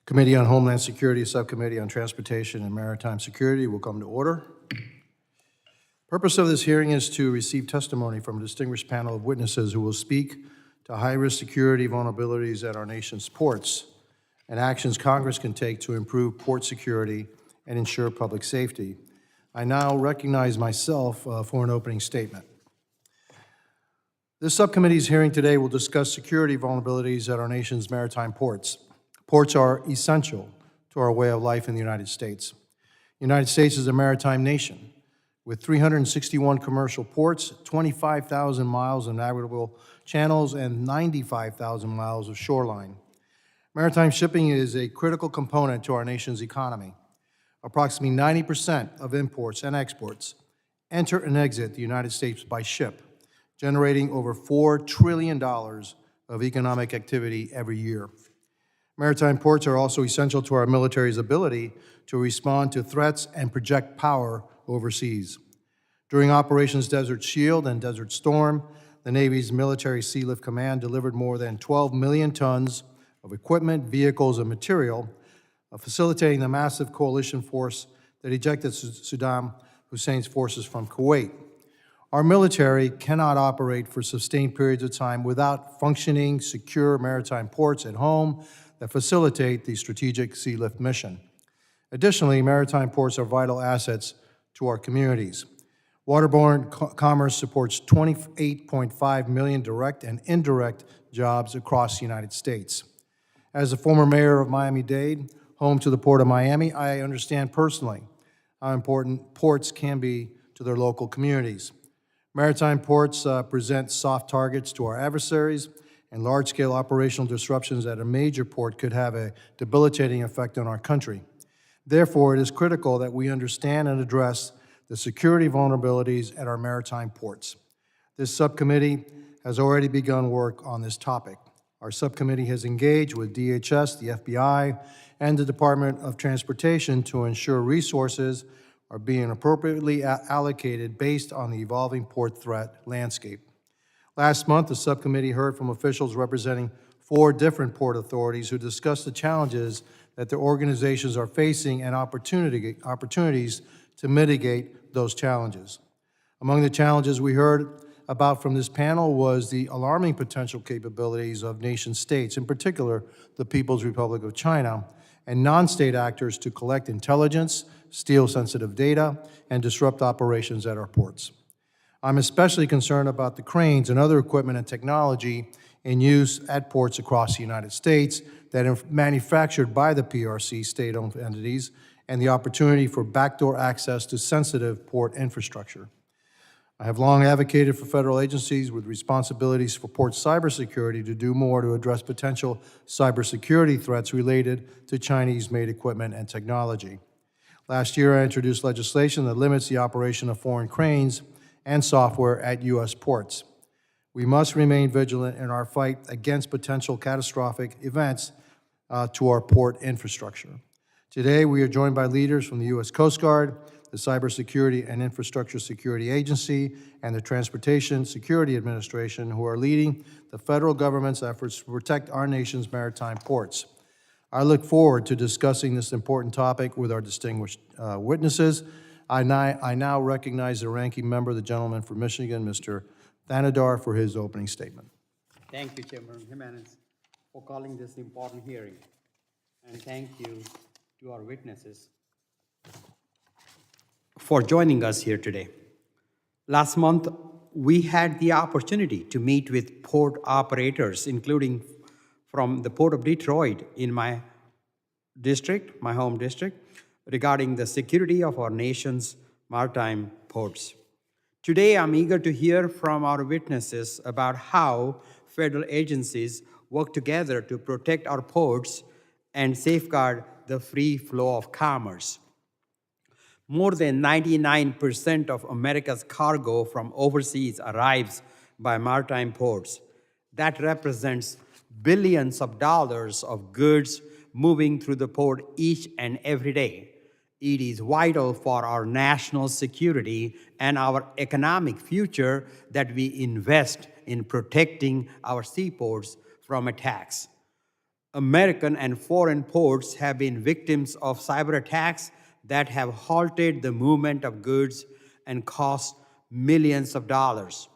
Committee on Homeland Security, Subcommittee on Transportation and Maritime Security will come to order. Purpose of this hearing is to receive testimony from a distinguished panel of witnesses who will speak to high-risk security vulnerabilities at our nation's ports and actions Congress can take to improve port security and ensure public safety. I now recognize myself for an opening statement. This subcommittee's hearing today will discuss security vulnerabilities at our nation's maritime ports. Ports are essential to our way of life in the United States. The United States is a maritime nation with 361 commercial ports, 25,000 miles of navigable channels, and 95,000 miles of shoreline. Maritime shipping is a critical component to our nation's economy. Approximately 90% of imports and exports enter and exit the United States by ship, generating over $4 trillion of economic activity every year. Maritime ports are also essential to our military's ability to respond to threats and project power overseas. During Operations Desert Shield and Desert Storm, the Navy's Military Sealift Command delivered more than 12 million tons of equipment, vehicles, and material, facilitating the massive coalition force that ejected Saddam Hussein's forces from Kuwait. Our military cannot operate for sustained periods of time without functioning, secure maritime ports at home that facilitate the strategic sealift mission. Additionally, maritime ports are vital assets to our communities. Waterborne commerce supports 28.5 million direct and indirect jobs across the United States. As a former mayor of Miami-Dade, home to the Port of Miami, I understand personally how important ports can be to their local communities. Maritime ports present soft targets to our adversaries, and large-scale operational disruptions at a major port could have a debilitating effect on our country. Therefore, it is critical that we understand and address the security vulnerabilities at our maritime ports. This subcommittee has already begun work on this topic. Our subcommittee has engaged with DHS, the FBI, and the Department of Transportation to ensure resources are being appropriately allocated based on the evolving port threat landscape. Last month, the subcommittee heard from officials representing 4 different port authorities who discussed the challenges that their organizations are facing and opportunities to mitigate those challenges. Among the challenges we heard about from this panel was the alarming potential capabilities of nation-states, in particular the People's Republic of China, and non-state actors to collect intelligence, steal sensitive data, and disrupt operations at our ports. I'm especially concerned about the cranes and other equipment and technology in use at ports across the United States that are manufactured by the PRC state-owned entities and the opportunity for backdoor access to sensitive port infrastructure. I have long advocated for federal agencies with responsibilities for port cybersecurity to do more to address potential cybersecurity threats related to Chinese-made equipment and technology. Last year, I introduced legislation that limits the operation of foreign cranes and software at U.S. ports. We must remain vigilant in our fight against potential catastrophic events to our port infrastructure. Today, we are joined by leaders from the U.S. Coast Guard, the Cybersecurity and Infrastructure Security Agency, and the Transportation Security Administration, who are leading the federal government's efforts to protect our nation's maritime ports. I look forward to discussing this important topic with our distinguished witnesses. I now recognize the ranking member, the gentleman from Michigan, Mr. Thanadar, for his opening statement. Thank you, Chairman Jimenez, for calling this important hearing. And thank you to our witnesses for joining us here today. Last month, we had the opportunity to meet with port operators, including from the Port of Detroit in my district, my home district, regarding the security of our nation's maritime ports. Today, I'm eager to hear from our witnesses about how federal agencies work together to protect our ports and safeguard the free flow of commerce. More than 99% of America's cargo from overseas arrives by maritime ports. That represents billions of dollars of goods moving through the port each and every day. It is vital for our national security and our economic future that we invest in protecting our seaports from attacks. American and foreign ports have been victims of cyber attacks that have halted the movement of goods and cost millions of dollars.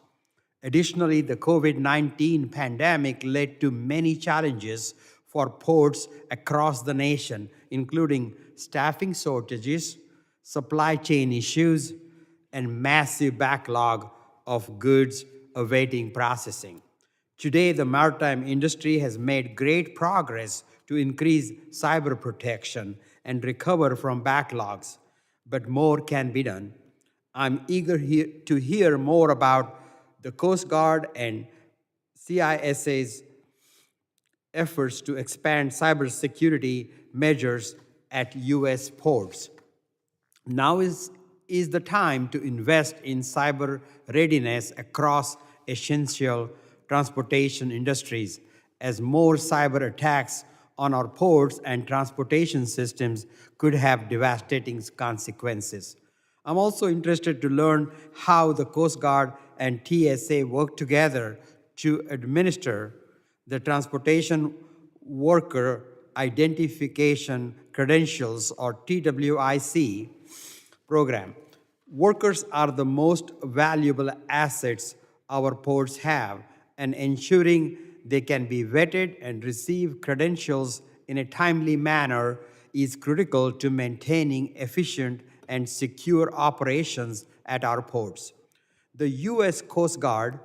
Additionally, the COVID-19 pandemic led to many challenges for ports across the nation, including staffing shortages, supply chain issues, and massive backlog of goods awaiting processing. Today, the maritime industry has made great progress to increase cyber protection and recover from backlogs, but more can be done. I'm eager to hear more about the Coast Guard and CISA's efforts to expand cybersecurity measures at U.S. ports. Now is the time to invest in cyber readiness across essential transportation industries, as more cyber attacks on our ports and transportation systems could have devastating consequences. I'm also interested to learn how the Coast Guard and TSA work together to administer the Transportation Worker Identification Credentials, or TWIC, program. Workers are the most valuable assets our ports have, and ensuring they can be vetted and receive credentials in a timely manner is critical to maintaining efficient and secure operations at our ports. The U.S. Coast Guard,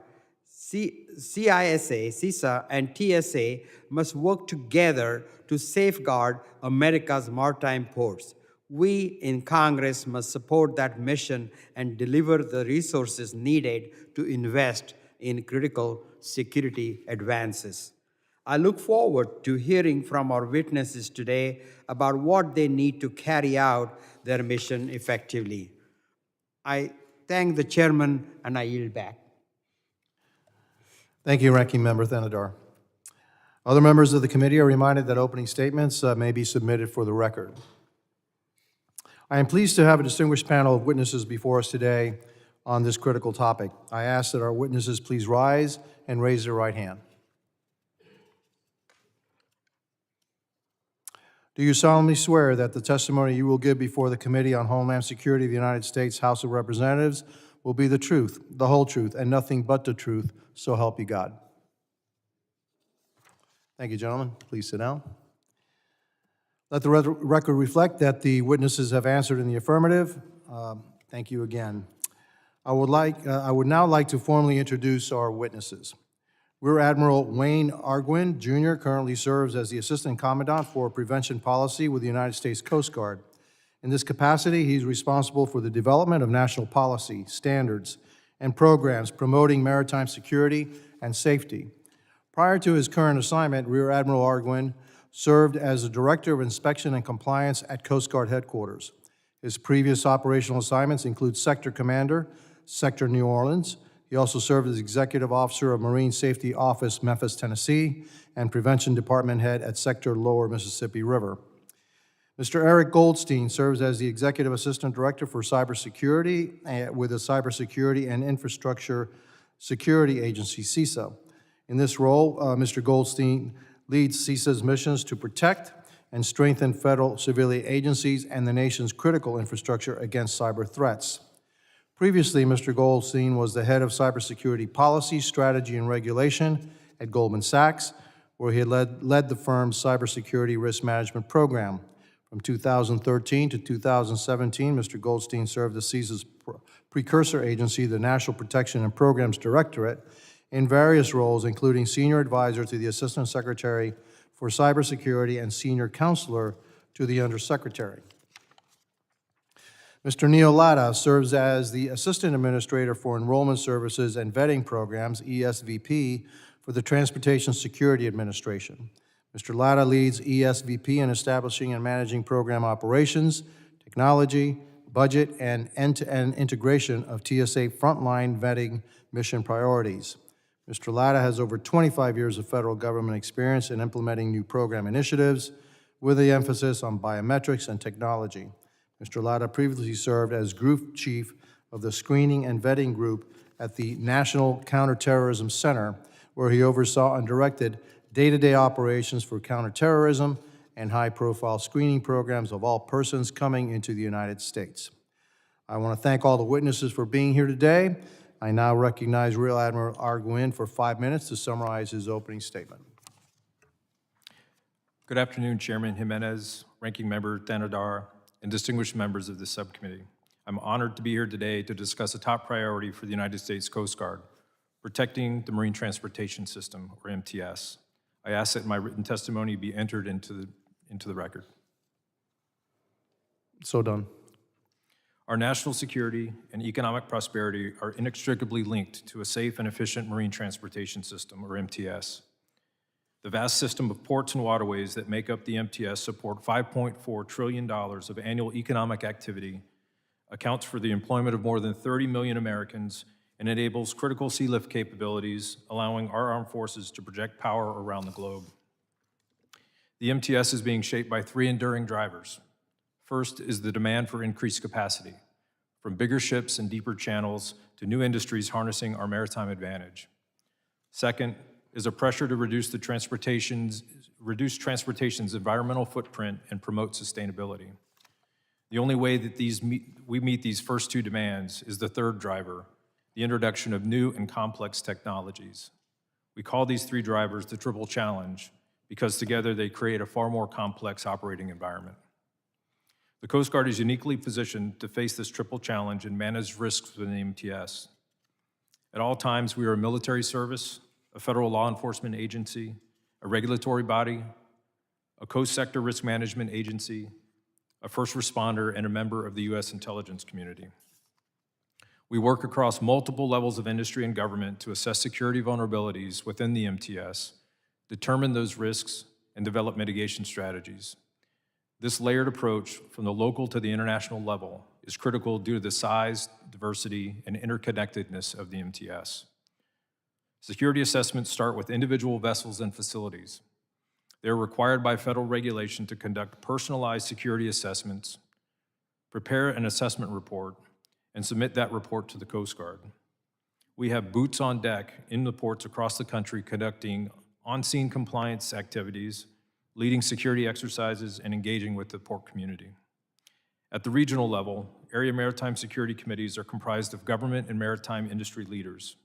CISA, CISA, and TSA must work together to safeguard America's maritime ports. We in Congress must support that mission and deliver the resources needed to invest in critical security advances. I look forward to hearing from our witnesses today about what they need to carry out their mission effectively. I thank the chairman and I yield back. Thank you, Ranking Member Thanedar. Other members of the committee are reminded that opening statements may be submitted for the record. I am pleased to have a distinguished panel of witnesses before us today on this critical topic. I ask that our witnesses please rise and raise their right hand. Do you solemnly swear that the testimony you will give before the Committee on Homeland Security of the United States House of Representatives will be the truth, the whole truth, and nothing but the truth, so help you God? Thank you, gentlemen. Please sit down. Let the record reflect that the witnesses have answered in the affirmative. Thank you again. I would now like to formally introduce our witnesses. Rear Admiral Wayne Arguin, Jr. currently serves as the Assistant Commandant for Prevention Policy with the United States Coast Guard. In this capacity, he's responsible for the development of national policy, standards, and programs promoting maritime security and safety. Prior to his current assignment, Rear Admiral Arguin served as the Director of Inspection and Compliance at Coast Guard Headquarters. His previous operational assignments include Sector Commander, Sector New Orleans. He also served as Executive Officer of Marine Safety Office, Memphis, Tennessee, and Prevention Department Head at Sector Lower Mississippi River. Mr. Eric Goldstein serves as the Executive Assistant Director for Cybersecurity with the Cybersecurity and Infrastructure Security Agency, CISA. In this role, Mr. Goldstein leads CISA's missions to protect and strengthen federal civilian agencies and the nation's critical infrastructure against cyber threats. Previously, Mr. Goldstein was the head of cybersecurity policy, strategy, and regulation at Goldman Sachs, where he had led the firm's cybersecurity risk management program. From 2013 to 2017, Mr. Goldstein served as CISA's precursor agency, the National Protection and Programs Directorate, in various roles, including Senior Advisor to the Assistant Secretary for Cybersecurity and Senior Counselor to the Undersecretary. Mr. Neil Latta serves as the Assistant Administrator for Enrollment Services and Vetting Programs, ESVP, for the Transportation Security Administration. Mr. Latta leads ESVP in establishing and managing program operations, technology, budget, and end-to-end integration of TSA frontline vetting mission priorities. Mr. Latta has over 25 years of federal government experience in implementing new program initiatives with the emphasis on biometrics and technology. Mr. Latta previously served as Group Chief of the Screening and Vetting Group at the National Counterterrorism Center, where he oversaw and directed day-to-day operations for counterterrorism, and high-profile screening programs of all persons coming into the United States. I want to thank all the witnesses for being here today. I now recognize Rear Admiral Arguin for 5 minutes to summarize his opening statement. Good afternoon, Chairman Jimenez, Ranking Member Thanadar, and distinguished members of this subcommittee. I'm honored to be here today to discuss a top priority for the United States Coast Guard, protecting the Marine Transportation System, or MTS. I ask that my written testimony be entered into the record. So done. Our national security and economic prosperity are inextricably linked to a safe and efficient marine transportation system, or MTS. The vast system of ports and waterways that make up the MTS support $5.4 trillion of annual economic activity, accounts for the employment of more than 30 million Americans, and enables critical sea lift capabilities, allowing our armed forces to project power around the globe. The MTS is being shaped by three enduring drivers. First is the demand for increased capacity, from bigger ships and deeper channels to new industries harnessing our maritime advantage. Second is a pressure to reduce transportation's environmental footprint and promote sustainability. The only way that we meet these first two demands is the third driver, the introduction of new and complex technologies. We call these three drivers the triple challenge because together they create a far more complex operating environment. The Coast Guard is uniquely positioned to face this triple challenge and manage risks within the MTS. At all times, we are a military service, a federal law enforcement agency, a regulatory body, a coast sector risk management agency, a first responder, and a member of the U.S. intelligence community. We work across multiple levels of industry and government to assess security vulnerabilities within the MTS, determine those risks, and develop mitigation strategies. This layered approach from the local to the international level is critical due to the size, diversity, and interconnectedness of the MTS. Security assessments start with individual vessels and facilities. They are required by federal regulation to conduct personalized security assessments, prepare an assessment report, and submit that report to the Coast Guard. We have boots on deck in the ports across the country conducting on-scene compliance activities, leading security exercises, and engaging with the port community. At the regional level, area maritime security committees are comprised of government and maritime industry leaders.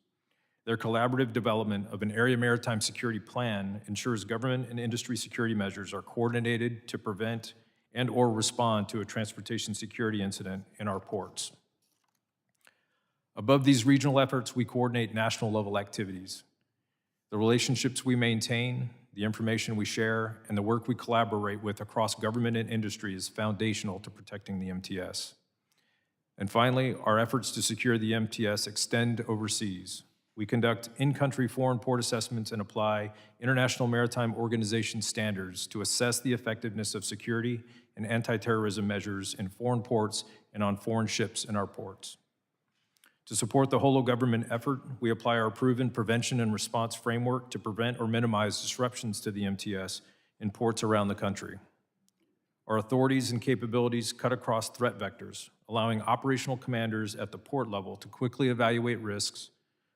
Their collaborative development of an area maritime security plan ensures government and industry security measures are coordinated to prevent and/or respond to a transportation security incident in our ports. Above these regional efforts, we coordinate national-level activities. The relationships we maintain, the information we share, and the work we collaborate with across government and industry is foundational to protecting the MTS. And finally, our efforts to secure the MTS extend overseas. We conduct in-country foreign port assessments and apply International Maritime Organization standards to assess the effectiveness of security and anti-terrorism measures in foreign ports and on foreign ships in our ports. To support the whole of government effort, we apply our proven prevention and response framework to prevent or minimize disruptions to the MTS in ports around the country. Our authorities and capabilities cut across threat vectors, allowing operational commanders at the port level to quickly evaluate risks,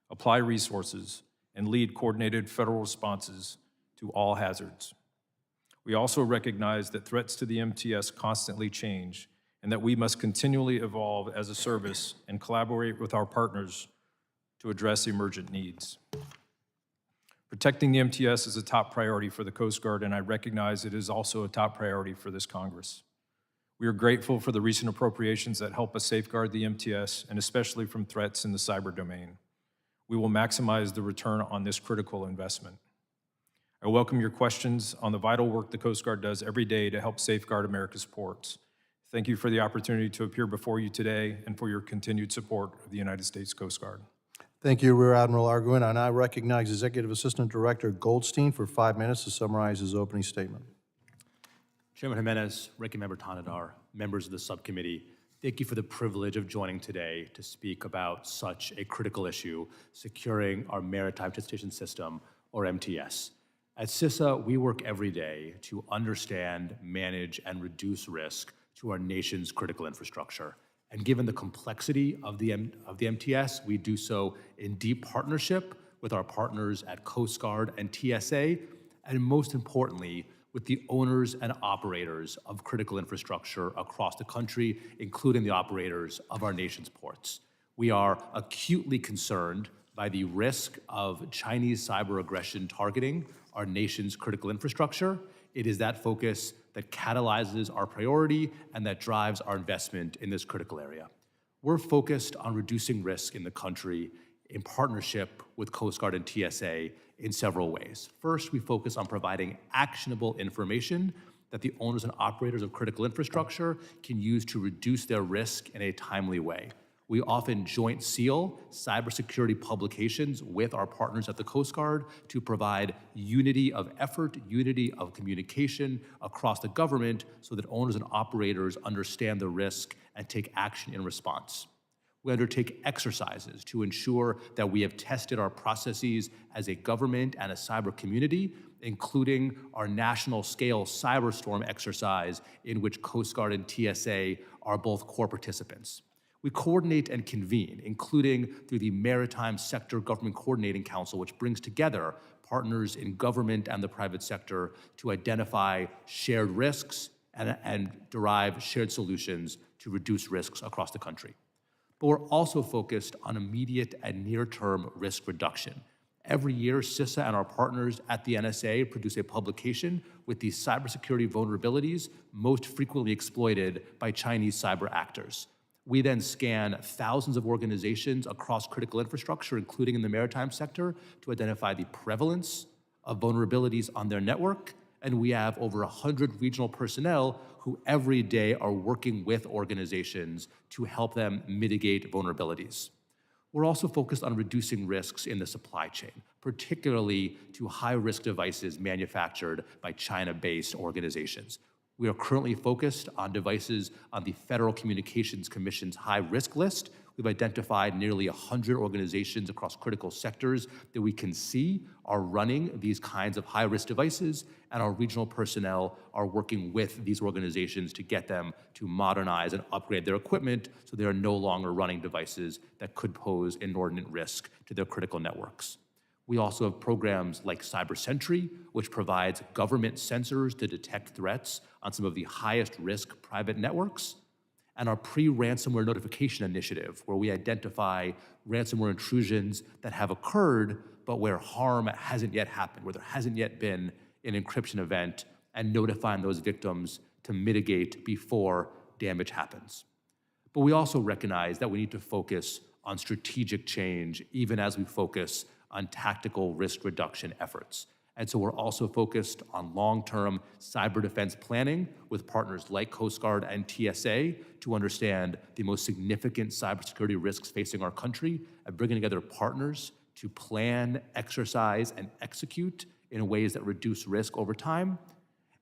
apply resources, and lead coordinated federal responses to all hazards. We also recognize that threats to the MTS constantly change, and that we must continually evolve as a service and collaborate with our partners to address emergent needs. Protecting the MTS is a top priority for the Coast Guard, and I recognize it is also a top priority for this Congress. We are grateful for the recent appropriations that help us safeguard the MTS, and especially from threats in the cyber domain. We will maximize the return on this critical investment. I welcome your questions on the vital work the Coast Guard does every day to help safeguard America's ports. Thank you for the opportunity to appear before you today and for your continued support of the United States Coast Guard. Thank you, Rear Admiral Arguin. I now recognize Executive Assistant Director Goldstein for 5 minutes to summarize his opening statement. Chairman Jimenez, Ranking Member Thanadar, members of the subcommittee, thank you for the privilege of joining today to speak about such a critical issue, securing our maritime transportation system, or MTS. At CISA, we work every day to understand, manage, and reduce risk to our nation's critical infrastructure. And given the complexity of the MTS, we do so in deep partnership with our partners at Coast Guard and TSA, and most importantly, with the owners and operators of critical infrastructure across the country, including the operators of our nation's ports. We are acutely concerned by the risk of Chinese cyber aggression targeting our nation's critical infrastructure. It is that focus that catalyzes our priority and that drives our investment in this critical area. We're focused on reducing risk in the country in partnership with Coast Guard and TSA in several ways. First, we focus on providing actionable information that the owners and operators of critical infrastructure can use to reduce their risk in a timely way. We often joint seal cybersecurity publications with our partners at the Coast Guard to provide unity of effort, unity of communication across the government so that owners and operators understand the risk and take action in response. We undertake exercises to ensure that we have tested our processes as a government and a cyber community, including our national scale cyberstorm exercise in which Coast Guard and TSA are both core participants. We coordinate and convene, including through the Maritime Sector Government Coordinating Council, which brings together partners in government and the private sector to identify shared risks and derive shared solutions to reduce risks across the country. But we're also focused on immediate and near-term risk reduction. Every year, CISA and our partners at the NSA produce a publication with the cybersecurity vulnerabilities most frequently exploited by Chinese cyber actors. We then scan thousands of organizations across critical infrastructure, including in the maritime sector, to identify the prevalence of vulnerabilities on their network. And we have over 100 regional personnel who every day are working with organizations to help them mitigate vulnerabilities. We're also focused on reducing risks in the supply chain, particularly to high-risk devices manufactured by China-based organizations. We are currently focused on devices on the Federal Communications Commission's high-risk list. We've identified nearly 100 organizations across critical sectors that we can see are running these kinds of high-risk devices, and our regional personnel are working with these organizations to get them to modernize and upgrade their equipment so they are no longer running devices that could pose inordinate risk to their critical networks. We also have programs like Cyber Sentry, which provides government sensors to detect threats on some of the highest risk private networks, and our pre-ransomware notification initiative, where we identify ransomware intrusions that have occurred, but where harm hasn't yet happened, where there hasn't yet been an encryption event, and notifying those victims to mitigate before damage happens. But we also recognize that we need to focus on strategic change, even as we focus on tactical risk reduction efforts. And so we're also focused on long-term cyber defense planning with partners like Coast Guard and TSA to understand the most significant cybersecurity risks facing our country and bringing together partners to plan, exercise, and execute in ways that reduce risk over time,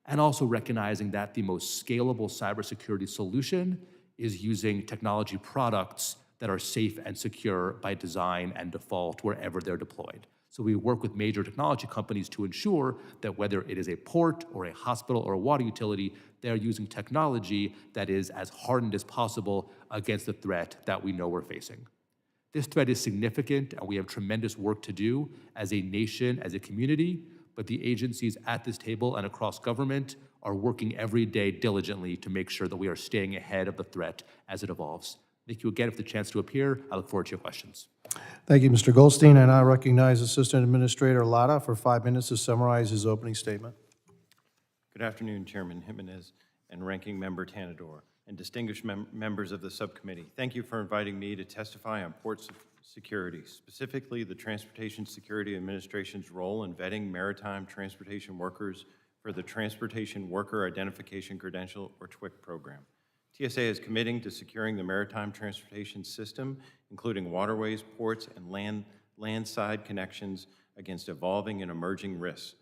and also recognizing that the most scalable cybersecurity solution is using technology products that are safe and secure by design and default wherever they're deployed. So we work with major technology companies to ensure that whether it is a port or a hospital or a water utility, they're using technology that is as hardened as possible against the threat that we know we're facing. This threat is significant, and we have tremendous work to do as a nation, as a community, but the agencies at this table and across government are working every day diligently to make sure that we are staying ahead of the threat as it evolves. Thank you again for the chance to appear. I look forward to your questions. Thank you, Mr. Goldstein. And I recognize Assistant Administrator Lara for 5 minutes to summarize his opening statement. Good afternoon, Chairman Jimenez and Ranking Member Tanador, and distinguished members of the subcommittee. Thank you for inviting me to testify on port security, specifically the Transportation Security Administration's role in vetting maritime transportation workers for the Transportation Worker Identification Credential, or TWIC program. TSA is committing to securing the maritime transportation system, including waterways, ports, and landside connections against evolving and emerging risks.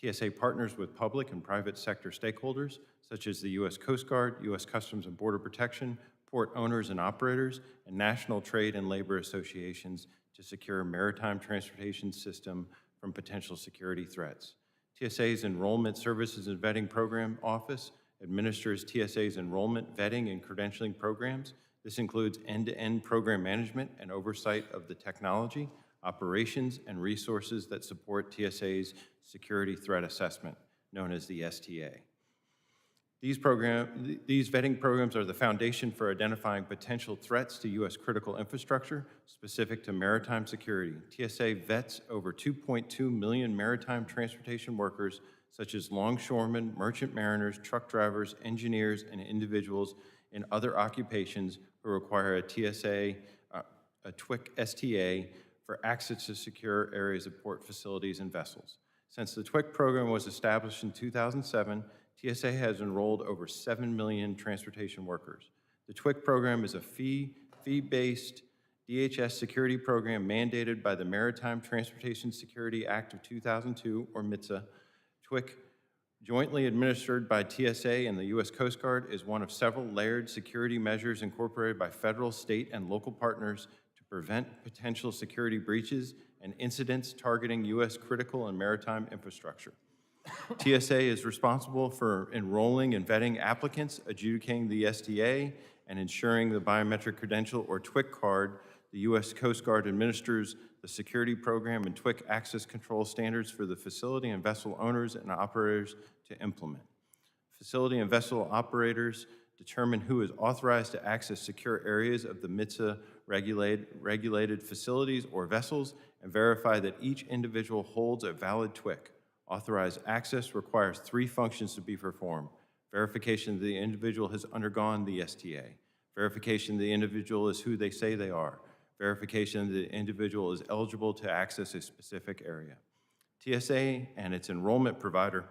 TSA partners with public and private sector stakeholders, such as the U.S. Coast Guard, U.S. Customs and Border Protection, port owners and operators, and national trade and labor associations to secure a maritime transportation system from potential security threats. TSA's Enrollment Services and Vetting Program Office administers TSA's enrollment, vetting, and credentialing programs. This includes end-to-end program management and oversight of the technology, operations, and resources that support TSA's security threat assessment, known as the STA. These vetting programs are the foundation for identifying potential threats to U.S. critical infrastructure specific to maritime security. TSA vets over 2.2 million maritime transportation workers, such as longshoremen, merchant mariners, truck drivers, engineers, and individuals in other occupations who require a TSA, a TWIC STA for access to secure areas of port facilities and vessels. Since the TWIC program was established in 2007, TSA has enrolled over 7 million transportation workers. The TWIC program is a fee-based DHS security program mandated by the Maritime Transportation Security Act of 2002, or MTSA. TWIC, jointly administered by TSA and the U.S. Coast Guard, is one of several layered security measures incorporated by federal, state, and local partners to prevent potential security breaches and incidents targeting U.S. critical and maritime infrastructure. TSA is responsible for enrolling and vetting applicants, adjudicating the STA, and ensuring the biometric credential or TWIC card. The U.S. Coast Guard administers the security program and TWIC access control standards for the facility and vessel owners and operators to implement. Facility and vessel operators determine who is authorized to access secure areas of the MTSA regulated facilities or vessels and verify that each individual holds a valid TWIC. Authorized access requires 3 functions to be performed: verification that the individual has undergone the STA, verification that the individual is who they say they are, verification that the individual is eligible to access a specific area. TSA and its enrollment provider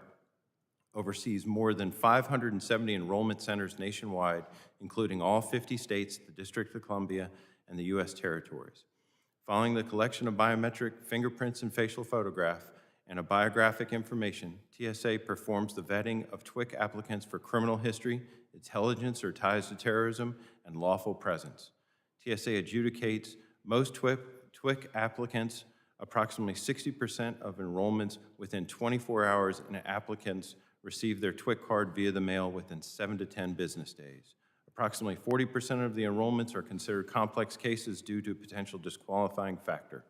oversees more than 570 enrollment centers nationwide, including all 50 states, the District of Columbia, and the U.S. territories. Following the collection of biometric fingerprints and facial photograph, and a biographic information, TSA performs the vetting of TWIC applicants for criminal history, intelligence or ties to terrorism, and lawful presence. TSA adjudicates most TWIC applicants, approximately 60% of enrollments within 24 hours, and applicants receive their TWIC card via the mail within 7 to 10 business days. Approximately 40% of the enrollments are considered complex cases due to potential disqualifying factor.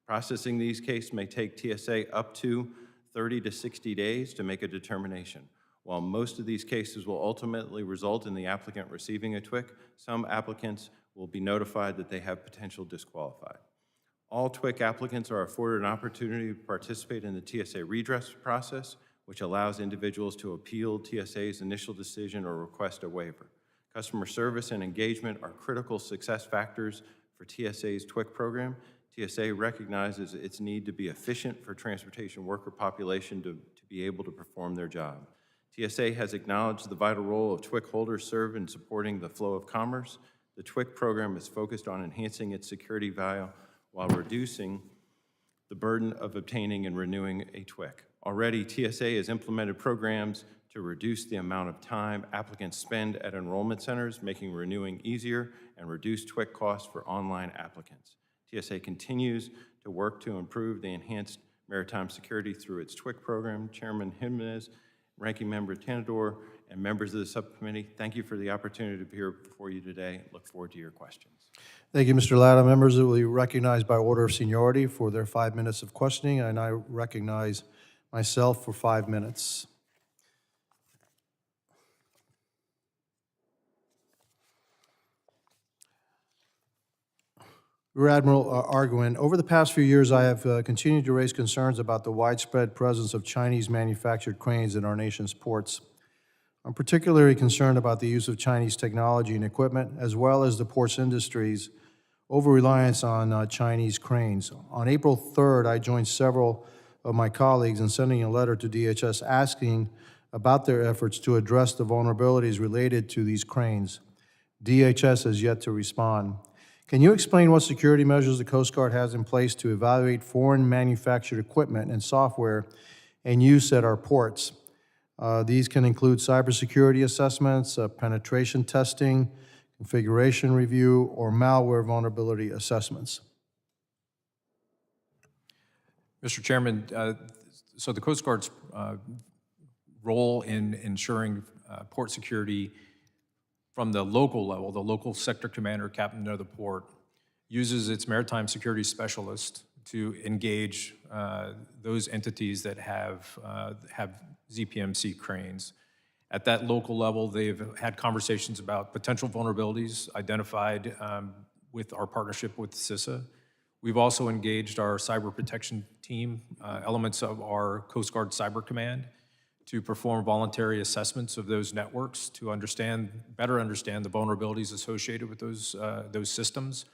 Processing these cases may take TSA up to 30 to 60 days to make a determination. While most of these cases will ultimately result in the applicant receiving a TWIC, some applicants will be notified that they have potential disqualified. All TWIC applicants are afforded an opportunity to participate in the TSA redress process, which allows individuals to appeal TSA's initial decision or request a waiver. Customer service and engagement are critical success factors for TSA's TWIC program. TSA recognizes its need to be efficient for transportation worker population to be able to perform their job. TSA has acknowledged the vital role of TWIC holders serve in supporting the flow of commerce. The TWIC program is focused on enhancing its security value while reducing the burden of obtaining and renewing a TWIC. Already, TSA has implemented programs to reduce the amount of time applicants spend at enrollment centers, making renewing easier and reduce TWIC costs for online applicants. TSA continues to work to improve the enhanced maritime security through its TWIC program. Chairman Jimenez, Ranking Member Tanador, and members of the subcommittee, thank you for the opportunity to be here before you today. Look forward to your questions. Thank you, Mr. Latta. Members will be recognized by order of seniority for their 5 minutes of questioning, and I recognize myself for 5 minutes. Rear Admiral Arguin, over the past few years, I have continued to raise concerns about the widespread presence of Chinese-manufactured cranes in our nation's ports. I'm particularly concerned about the use of Chinese technology and equipment, as well as the ports industry's over-reliance on Chinese cranes. On April 3rd, I joined several of my colleagues in sending a letter to DHS asking about their efforts to address the vulnerabilities related to these cranes. DHS has yet to respond. Can you explain what security measures the Coast Guard has in place to evaluate foreign manufactured equipment and software and use at our ports? These can include cybersecurity assessments, penetration testing, configuration review, or malware vulnerability assessments. Mr. Chairman, so the Coast Guard's role in ensuring port security from the local level, the local sector commander, captain of the port, uses its maritime security specialist to engage those entities that have ZPMC cranes. At that local level, they've had conversations about potential vulnerabilities identified with our partnership with CISA. We've also engaged our cyber protection team, elements of our Coast Guard Cyber Command, to perform voluntary assessments of those networks to better understand the vulnerabilities associated with those systems,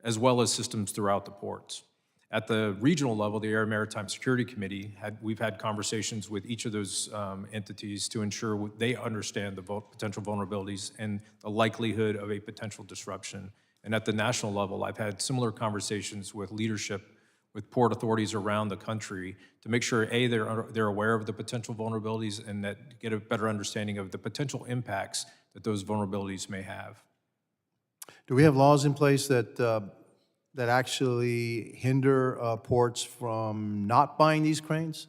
as well as systems throughout the ports. At the regional level, the Air and Maritime Security Committee, we've had conversations with each of those entities to ensure they understand the potential vulnerabilities and the likelihood of a potential disruption. And at the national level, I've had similar conversations with leadership, with port authorities around the country to make sure, A, they're aware of the potential vulnerabilities and that get a better understanding of the potential impacts that those vulnerabilities may have. Do we have laws in place that actually hinder ports from not buying these cranes?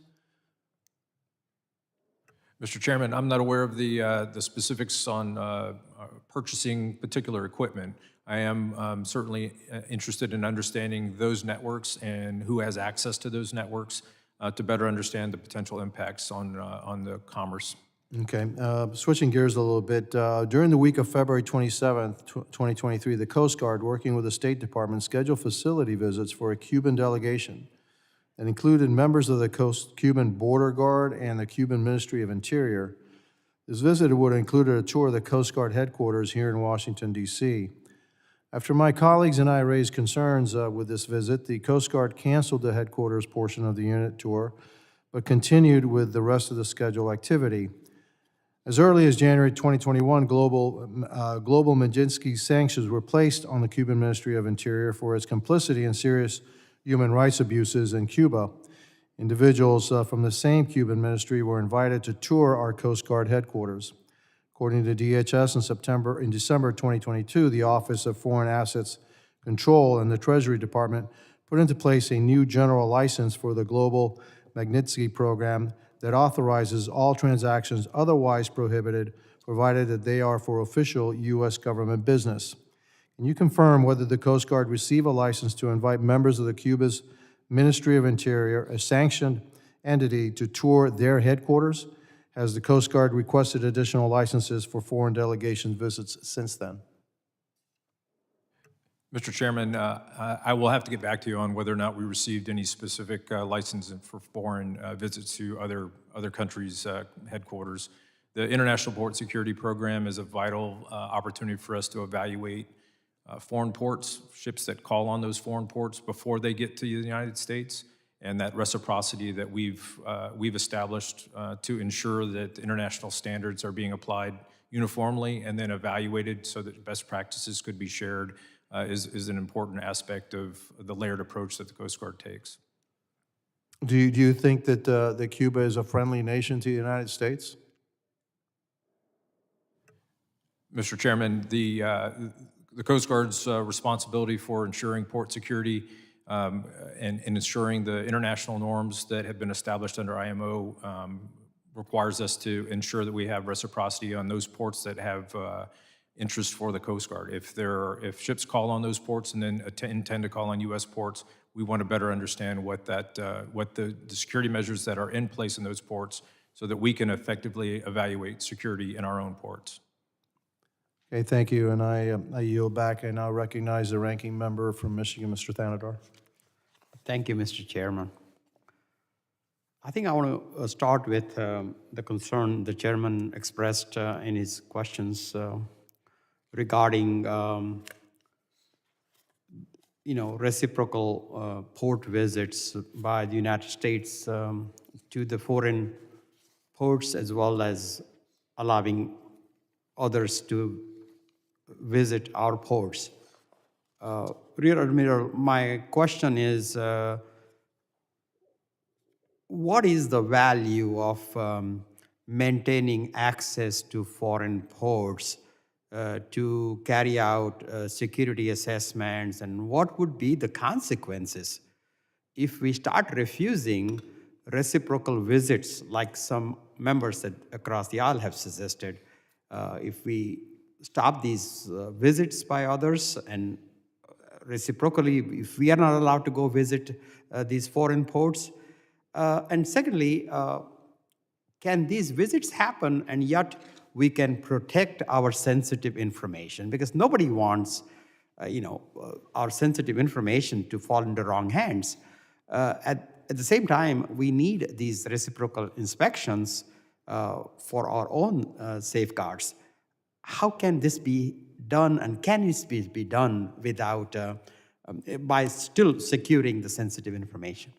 Mr. Chairman, I'm not aware of the specifics on purchasing particular equipment. I am certainly interested in understanding those networks and who has access to those networks to better understand the potential impacts on the commerce. Okay, switching gears a little bit. During the week of February 27th, 2023, the Coast Guard, working with the State Department, scheduled facility visits for a Cuban delegation that included members of the Cuban Border Guard and the Cuban Ministry of Interior. This visit would include a tour of the Coast Guard headquarters here in Washington, D.C. After my colleagues and I raised concerns with this visit, the Coast Guard canceled the headquarters portion of the unit tour, but continued with the rest of the scheduled activity. As early as January 2021, global Magnitsky sanctions were placed on the Cuban Ministry of Interior for its complicity in serious human rights abuses in Cuba. Individuals from the same Cuban ministry were invited to tour our Coast Guard headquarters. According to DHS, in December 2022, the Office of Foreign Assets Control and the Treasury Department put into place a new general license for the Global Magnitsky Program that authorizes all transactions otherwise prohibited, provided that they are for official U.S. government business. Can you confirm whether the Coast Guard received a license to invite members of the Cuba's Ministry of Interior, a sanctioned entity, to tour their headquarters? Has the Coast Guard requested additional licenses for foreign delegation visits since then? Mr. Chairman, I will have to get back to you on whether or not we received any specific license for foreign visits to other countries' headquarters. The International Port Security Program is a vital opportunity for us to evaluate foreign ports, ships that call on those foreign ports before they get to the United States, and that reciprocity that we've established to ensure that international standards are being applied uniformly and then evaluated so that best practices could be shared is an important aspect of the layered approach that the Coast Guard takes. Do you think that Cuba is a friendly nation to the United States? Mr. Chairman, the Coast Guard's responsibility for ensuring port security and ensuring the international norms that have been established under IMO requires us to ensure that we have reciprocity on those ports that have interest for the Coast Guard. If ships call on those ports and then intend to call on U.S. ports, we want to better understand what the security measures that are in place in those ports so that we can effectively evaluate security in our own ports. Okay, thank you, and I yield back. I now recognize the ranking member from Michigan, Mr. Thanador. Thank you, Mr. Chairman. I think I want to start with the concern the chairman expressed in his questions regarding, reciprocal port visits by the United States to the foreign ports, as well as allowing others to visit our ports. Rear Admiral, my question is, what is the value of maintaining access to foreign ports to carry out security assessments, and what would be the consequences if we start refusing reciprocal visits like some members across the aisle have suggested? If we stop these visits by others and reciprocally, if we are not allowed to go visit these foreign ports? And secondly, can these visits happen and yet we can protect our sensitive information? Because nobody wants our sensitive information to fall into wrong hands. At the same time, we need these reciprocal inspections for our own safeguards. How can this be done, and can this be done without, by still securing the sensitive information?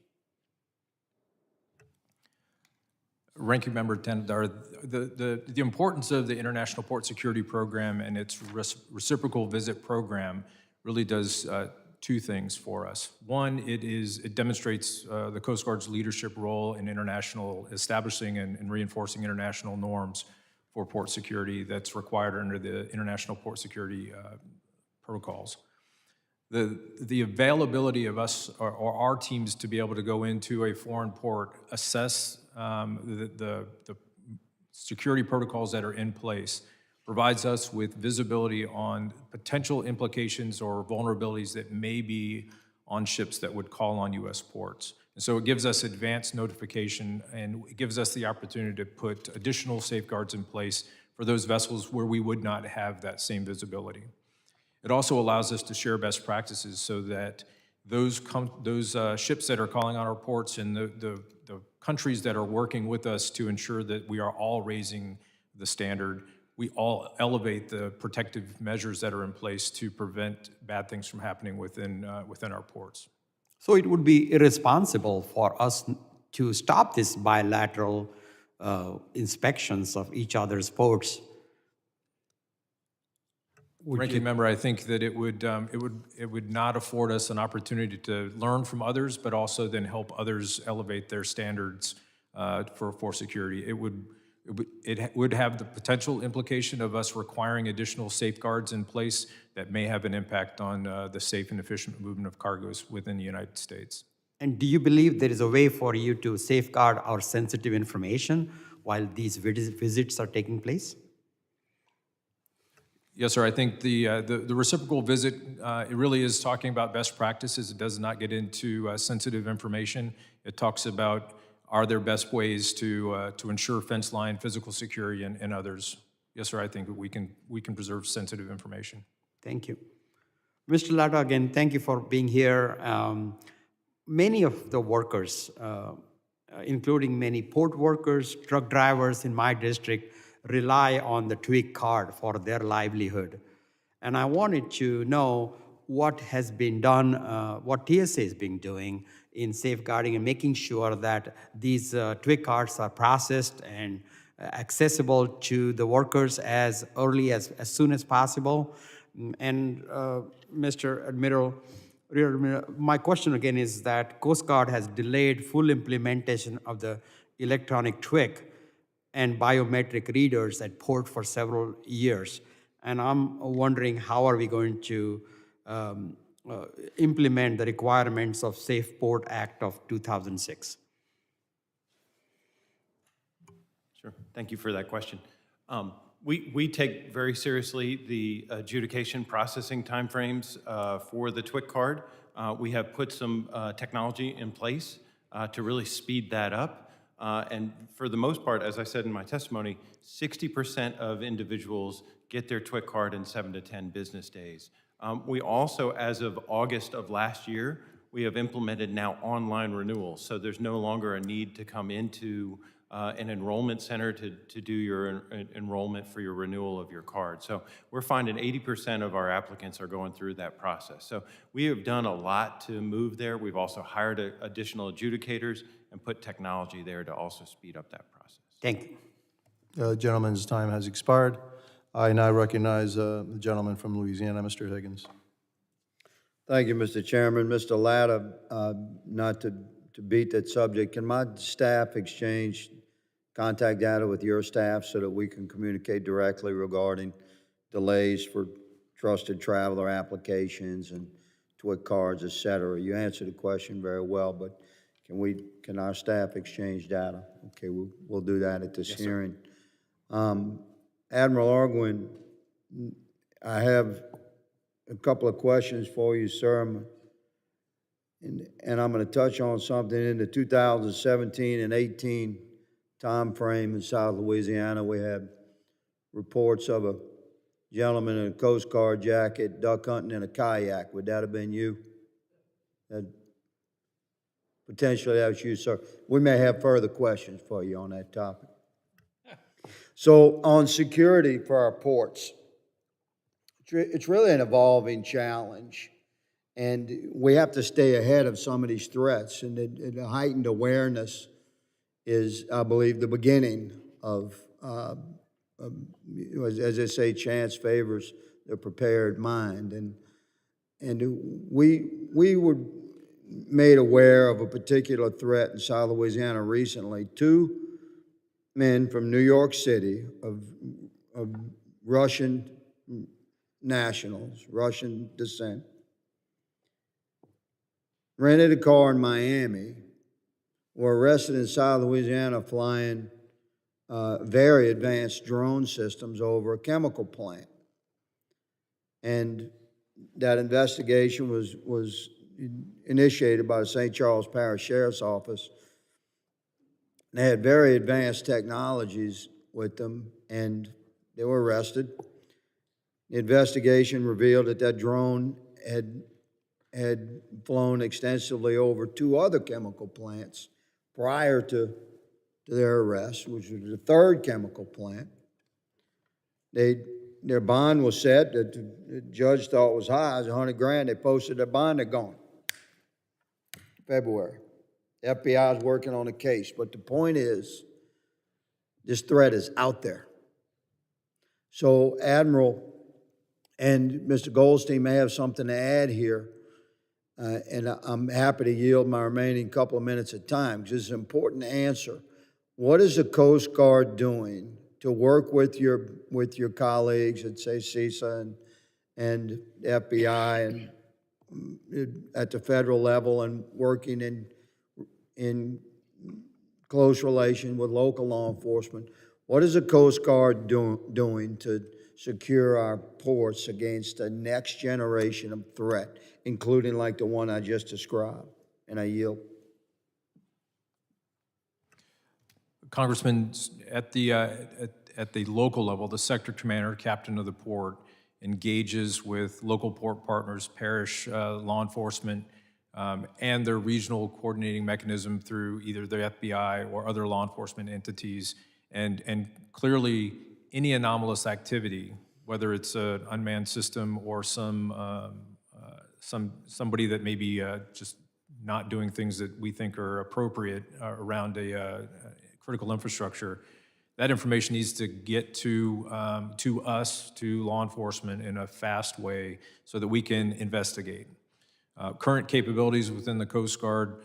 Ranking Member Tanadar, the importance of the International Port Security Program and its reciprocal visit program really does two things for us. One, it demonstrates the Coast Guard's leadership role in establishing and reinforcing international norms for port security that's required under the International Port Security protocols. The availability of us or our teams to be able to go into a foreign port, assess the security protocols that are in place, provides us with visibility on potential implications or vulnerabilities that may be on ships that would call on U.S. ports. And so it gives us advanced notification, and it gives us the opportunity to put additional safeguards in place for those vessels where we would not have that same visibility. It also allows us to share best practices so that those ships that are calling on our ports and the countries that are working with us to ensure that we are all raising the standard, we all elevate the protective measures that are in place to prevent bad things from happening within our ports. So it would be irresponsible for us to stop this bilateral inspections of each other's ports. Ranking Member, I think that it would not afford us an opportunity to learn from others, but also then help others elevate their standards for security. It would have the potential implication of us requiring additional safeguards in place that may have an impact on the safe and efficient movement of cargoes within the United States. And do you believe there is a way for you to safeguard our sensitive information while these visits are taking place? Yes, sir. I think the reciprocal visit, it really is talking about best practices. It does not get into sensitive information. It talks about, are there best ways to ensure fence line, physical security, and others. Yes, sir. I think we can preserve sensitive information. Thank you. Mr. Latta, again, thank you for being here. Many of the workers, including many port workers, truck drivers in my district, rely on the TWIC card for their livelihood. And I wanted to know what has been done, what TSA has been doing in safeguarding and making sure that these TWIC cards are processed and accessible to the workers as early as soon as possible. And Mr. Admiral, my question again is that Coast Guard has delayed full implementation of the electronic TWIC and biometric readers at port for several years. And I'm wondering, how are we going to implement the requirements of Safe Port Act of 2006? Sure. Thank you for that question. We take very seriously the adjudication processing timeframes for the TWIC card. We have put some technology in place to really speed that up. And for the most part, as I said in my testimony, 60% of individuals get their TWIC card in 7 to 10 business days. We also, as of August of last year, we have implemented now online renewals. So there's no longer a need to come into an enrollment center to do your enrollment for your renewal of your card. So we're finding 80% of our applicants are going through that process. So we have done a lot to move there. We've also hired additional adjudicators and put technology there to also speed up that process. Thank you. The gentleman's time has expired. I now recognize the gentleman from Louisiana, Mr. Higgins. Thank you, Mr. Chairman. Mr. Latta, not to beat that subject, can my staff exchange contact data with your staff so that we can communicate directly regarding delays for trusted traveler applications and TWIC cards, et cetera? You answered the question very well, but can our staff exchange data? Okay, we'll do that at this hearing. Admiral Arguin, I have a couple of questions for you, sir. And I'm going to touch on something in the 2017 and 18 timeframe in South Louisiana. We had reports of a gentleman in a Coast Guard jacket duck hunting in a kayak. Would that have been you? Potentially that was you, sir. We may have further questions for you on that topic. So on security for our ports, it's really an evolving challenge. And we have to stay ahead of some of these threats. And the heightened awareness is, I believe, the beginning of, as they say, chance favors the prepared mind. And we were made aware of a particular threat in South Louisiana recently. Two men from New York City of Russian nationals, Russian descent, rented a car in Miami, were arrested in South Louisiana flying very advanced drone systems over a chemical plant. And that investigation was initiated by the St. Charles Parish Sheriff's Office. They had very advanced technologies with them, and they were arrested. The investigation revealed that that drone had flown extensively over two other chemical plants prior to their arrest, which was the third chemical plant. Their bond was set that the judge thought was high, it was $100,000. They posted their bond, they're gone. February. The FBI is working on a case, but the point is, this threat is out there. So Admiral and Mr. Goldstein may have something to add here. And I'm happy to yield my remaining couple of minutes of time because it's an important answer. What is the Coast Guard doing to work with your colleagues at, say, CISA and FBI and at the federal level and working in close relation with local law enforcement? What is the Coast Guard doing to secure our ports against the next generation of threat, including like the one I just described? And I yield. Congressman, at the local level, the sector commander, captain of the port, engages with local port partners, parish law enforcement, and their regional coordinating mechanism through either the FBI or other law enforcement entities. And clearly, any anomalous activity, whether it's an unmanned system or somebody that may be just not doing things that we think are appropriate around a critical infrastructure, that information needs to get to us, to law enforcement, in a fast way so that we can investigate. Current capabilities within the Coast Guard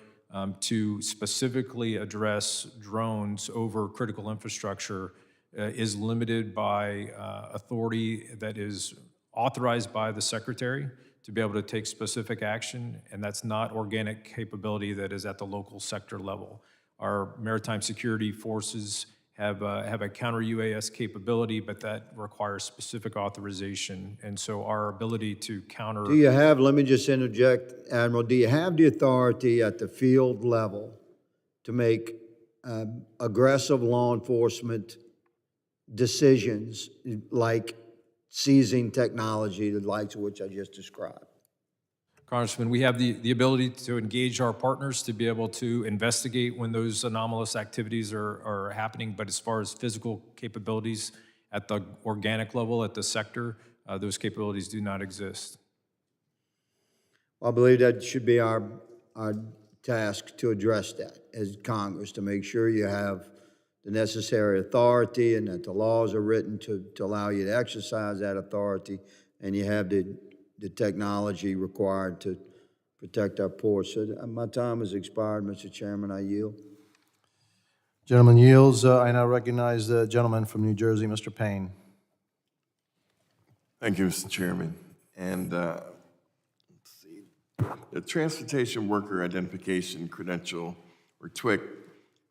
to specifically address drones over critical infrastructure is limited by authority that is authorized by the Secretary to be able to take specific action, and that's not organic capability that is at the local sector level. Our maritime security forces have a counter-UAS capability, but that requires specific authorization, and so our ability to counter... Do you have, let me just interject, Admiral, do you have the authority at the field level to make aggressive law enforcement decisions like seizing technology, the likes of which I just described? Congressman, we have the ability to engage our partners to be able to investigate when those anomalous activities are happening, but as far as physical capabilities at the organic level, at the sector, those capabilities do not exist. Well, I believe that should be our task to address that as Congress, to make sure you have the necessary authority and that the laws are written to allow you to exercise that authority, and you have the technology required to protect our ports. So my time has expired, Mr. Chairman. I yield. Gentleman yields. I now recognize the gentleman from New Jersey, Mr. Payne. Thank you, Mr. Chairman. And let's see. The Transportation Worker Identification Credential, or TWIC,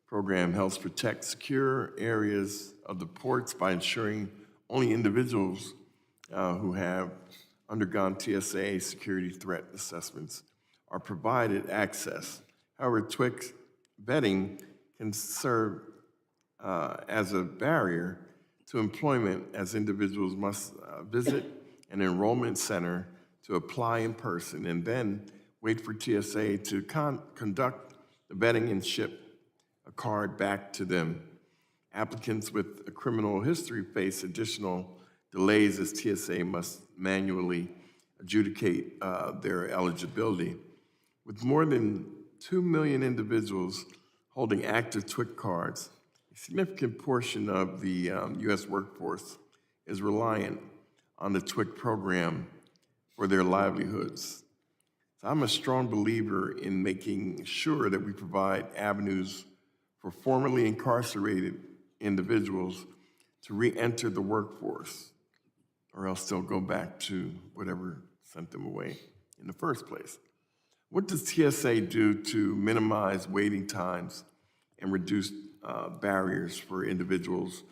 program helps protect secure areas of the ports by ensuring only individuals who have undergone TSA security threat assessments are provided access. However, TWIC vetting can serve as a barrier to employment, as individuals must visit an enrollment center to apply in person and then wait for TSA to conduct the vetting and ship a card back to them. Applicants with a criminal history face additional delays as TSA must manually adjudicate their eligibility. With more than 2 million individuals holding active TWIC cards, a significant portion of the U.S. workforce is reliant on the TWIC program for their livelihoods. So I'm a strong believer in making sure that we provide avenues for formerly incarcerated individuals to re-enter the workforce, or else they'll go back to whatever sent them away in the first place. What does TSA do to minimize waiting times and reduce barriers for individuals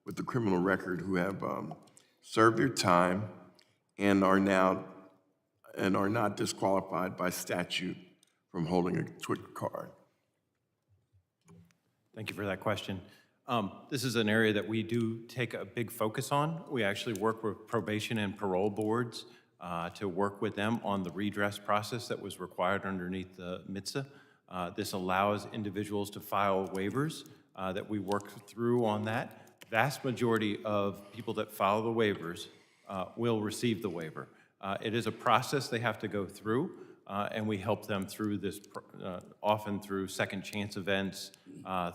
with a criminal record who have served their time and are not disqualified by statute from holding a TWIC card? Thank you for that question. This is an area that we do take a big focus on. We actually work with probation and parole boards to work with them on the redress process that was required underneath the CISA. This allows individuals to file waivers that we work through on that. Vast majority of people that file the waivers will receive the waiver. It is a process they have to go through, and we help them through this, often through second chance events,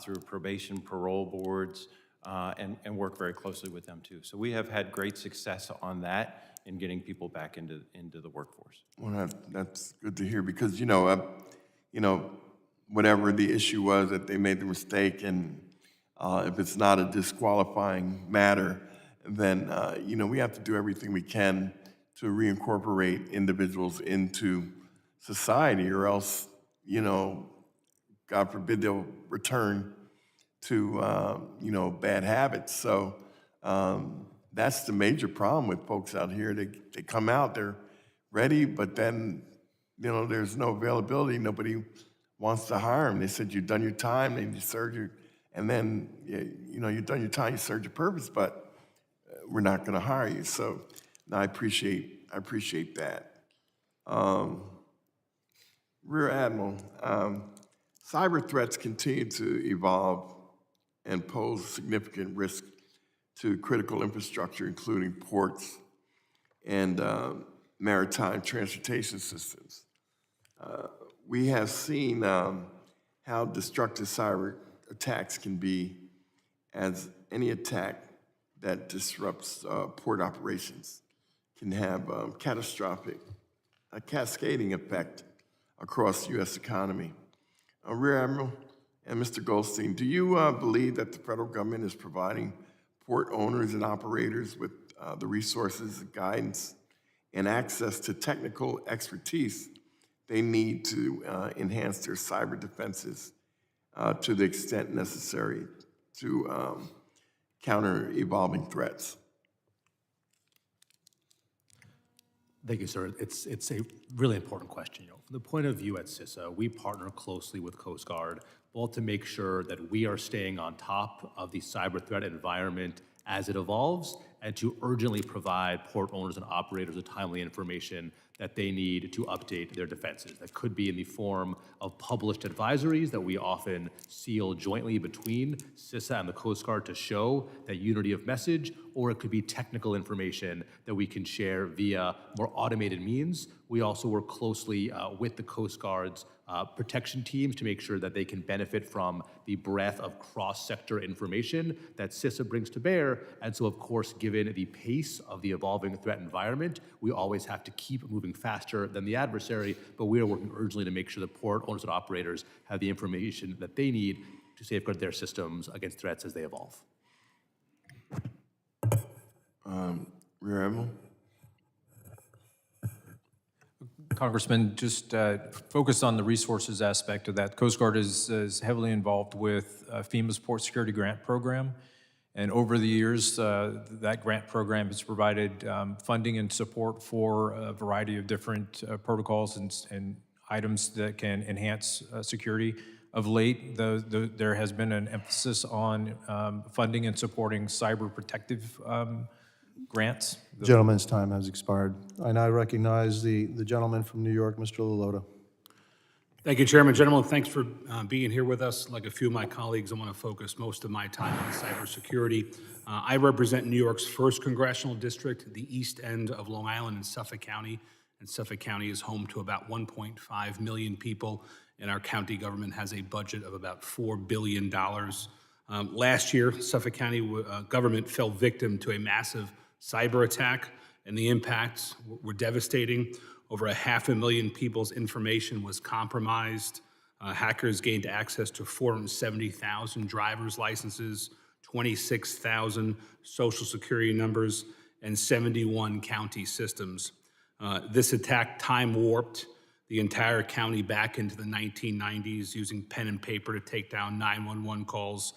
through probation, parole boards, and work very closely with them too. So we have had great success on that in getting people back into the workforce. Well, that's good to hear, because whatever the issue was that they made the mistake, and if it's not a disqualifying matter, then we have to do everything we can to reincorporate individuals into society, or else, God forbid, they'll return to, bad habits. So that's the major problem with folks out here. They come out, they're ready, but then, there's no availability. Nobody wants to hire them. They said, you've done your time, and you served your, and then, you've done your time, you served your purpose, but we're not going to hire you. So no, I appreciate that. Rear Admiral, cyber threats continue to evolve and pose significant risk to critical infrastructure, including ports and maritime transportation systems. We have seen how destructive cyber attacks can be, as any attack that disrupts port operations can have a cascading effect across the U.S. economy. Rear Admiral and Mr. Goldstein, do you believe that the federal government is providing port owners and operators with the resources, guidance, and access to technical expertise they need to enhance their cyber defenses to the extent necessary to counter evolving threats? Thank you, sir. It's a really important question. From the point of view at CISA, we partner closely with Coast Guard, both to make sure that we are staying on top of the cyber threat environment as it evolves, and to urgently provide port owners and operators with timely information that they need to update their defenses. That could be in the form of published advisories that we often seal jointly between CISA and the Coast Guard to show that unity of message, or it could be technical information that we can share via more automated means. We also work closely with the Coast Guard's protection teams to make sure that they can benefit from the breadth of cross-sector information that CISA brings to bear. And so, of course, given the pace of the evolving threat environment, we always have to keep moving faster than the adversary, but we are working urgently to make sure that port owners and operators have the information that they need to safeguard their systems against threats as they evolve. Rear Admiral? Congressman, just focus on the resources aspect of that. Coast Guard is heavily involved with FEMA's Port Security Grant Program, And over the years, that grant program has provided funding and support for a variety of different protocols and items that can enhance security. Of late, there has been an emphasis on funding and supporting cyber protective grants. Gentleman's time has expired. I now recognize the gentleman from New York, Mr. Lillotta. Thank you, Chairman. Gentlemen, thanks for being here with us. Like a few of my colleagues, I want to focus most of my time on cybersecurity. I represent New York's 1st Congressional District, the east end of Long Island in Suffolk County. And Suffolk County is home to about 1.5 million people, and our county government has a budget of about $4 billion. Last year, Suffolk County government fell victim to a massive cyber attack, and the impacts were devastating. Over 500,000 people's information was compromised. Hackers gained access to 470,000 driver's licenses, 26,000 social security numbers, and 71 county systems. This attack time-warped the entire county back into the 1990s using pen and paper to take down 911 calls,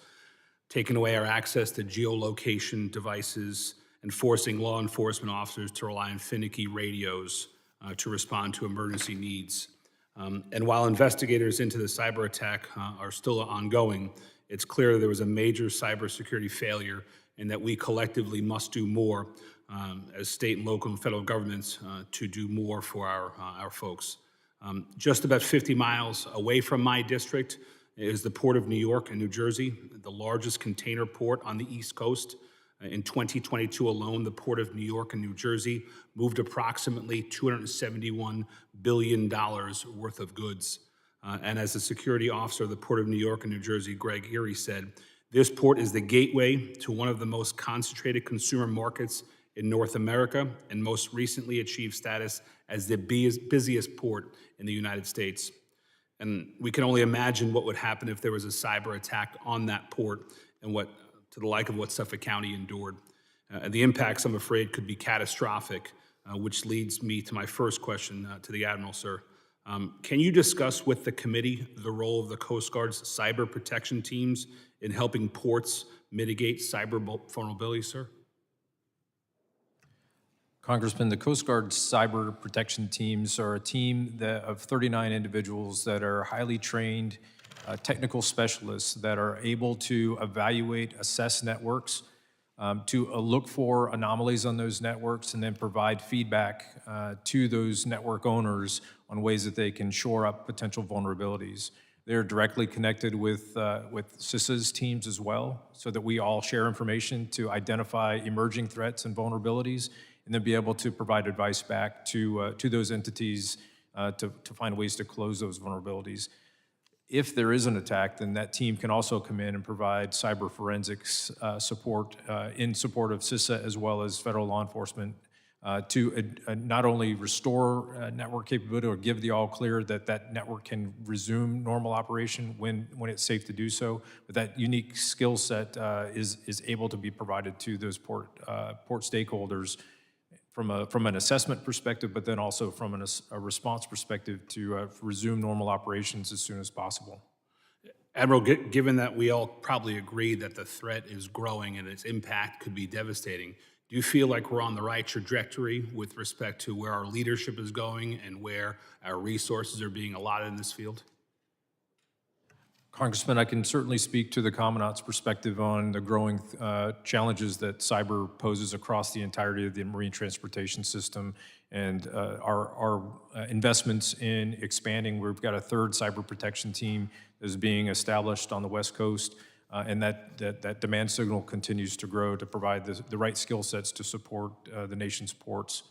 taking away our access to geolocation devices, and forcing law enforcement officers to rely on finicky radios to respond to emergency needs. And while investigators into the cyber attack are still ongoing, it's clear there was a major cybersecurity failure and that we collectively must do more as state and local and federal governments to do more for our folks. Just about 50 miles away from my district is the Port of New York and New Jersey, the largest container port on the East Coast. In 2022 alone, the Port of New York and New Jersey moved approximately $271 billion worth of goods. And as the security officer of the Port of New York and New Jersey, Greg Erie, said, this port is the gateway to one of the most concentrated consumer markets in North America, and most recently achieved status as the busiest port in the United States. And we can only imagine what would happen if there was a cyber attack on that port and to the like of what Suffolk County endured. The impacts, I'm afraid, could be catastrophic, which leads me to my first question to the Admiral, sir. Can you discuss with the committee the role of the Coast Guard's cyber protection teams in helping ports mitigate cyber vulnerabilities, sir? Congressman, the Coast Guard's cyber protection teams are a team of 39 individuals that are highly trained technical specialists that are able to evaluate, assess networks, to look for anomalies on those networks, and then provide feedback to those network owners on ways that they can shore up potential vulnerabilities. They're directly connected with CISA's teams as well, so that we all share information to identify emerging threats and vulnerabilities, and then be able to provide advice back to those entities to find ways to close those vulnerabilities. If there is an attack, then that team can also come in and provide cyber forensics support in support of CISA as well as federal law enforcement to not only restore network capability or give the all clear that that network can resume normal operation when it's safe to do so, but that unique skill set is able to be provided to those port stakeholders from an assessment perspective, but then also from a response perspective to resume normal operations as soon as possible. Admiral, given that we all probably agree that the threat is growing and its impact could be devastating, do you feel like we're on the right trajectory with respect to where our leadership is going and where our resources are being allotted in this field? Congressman, I can certainly speak to the Commandant's perspective on the growing challenges that cyber poses across the entirety of the marine transportation system, and our investments in expanding. We've got a third cyber protection team that is being established on the West Coast, and that demand signal continues to grow to provide the right skill sets to support the nation's ports.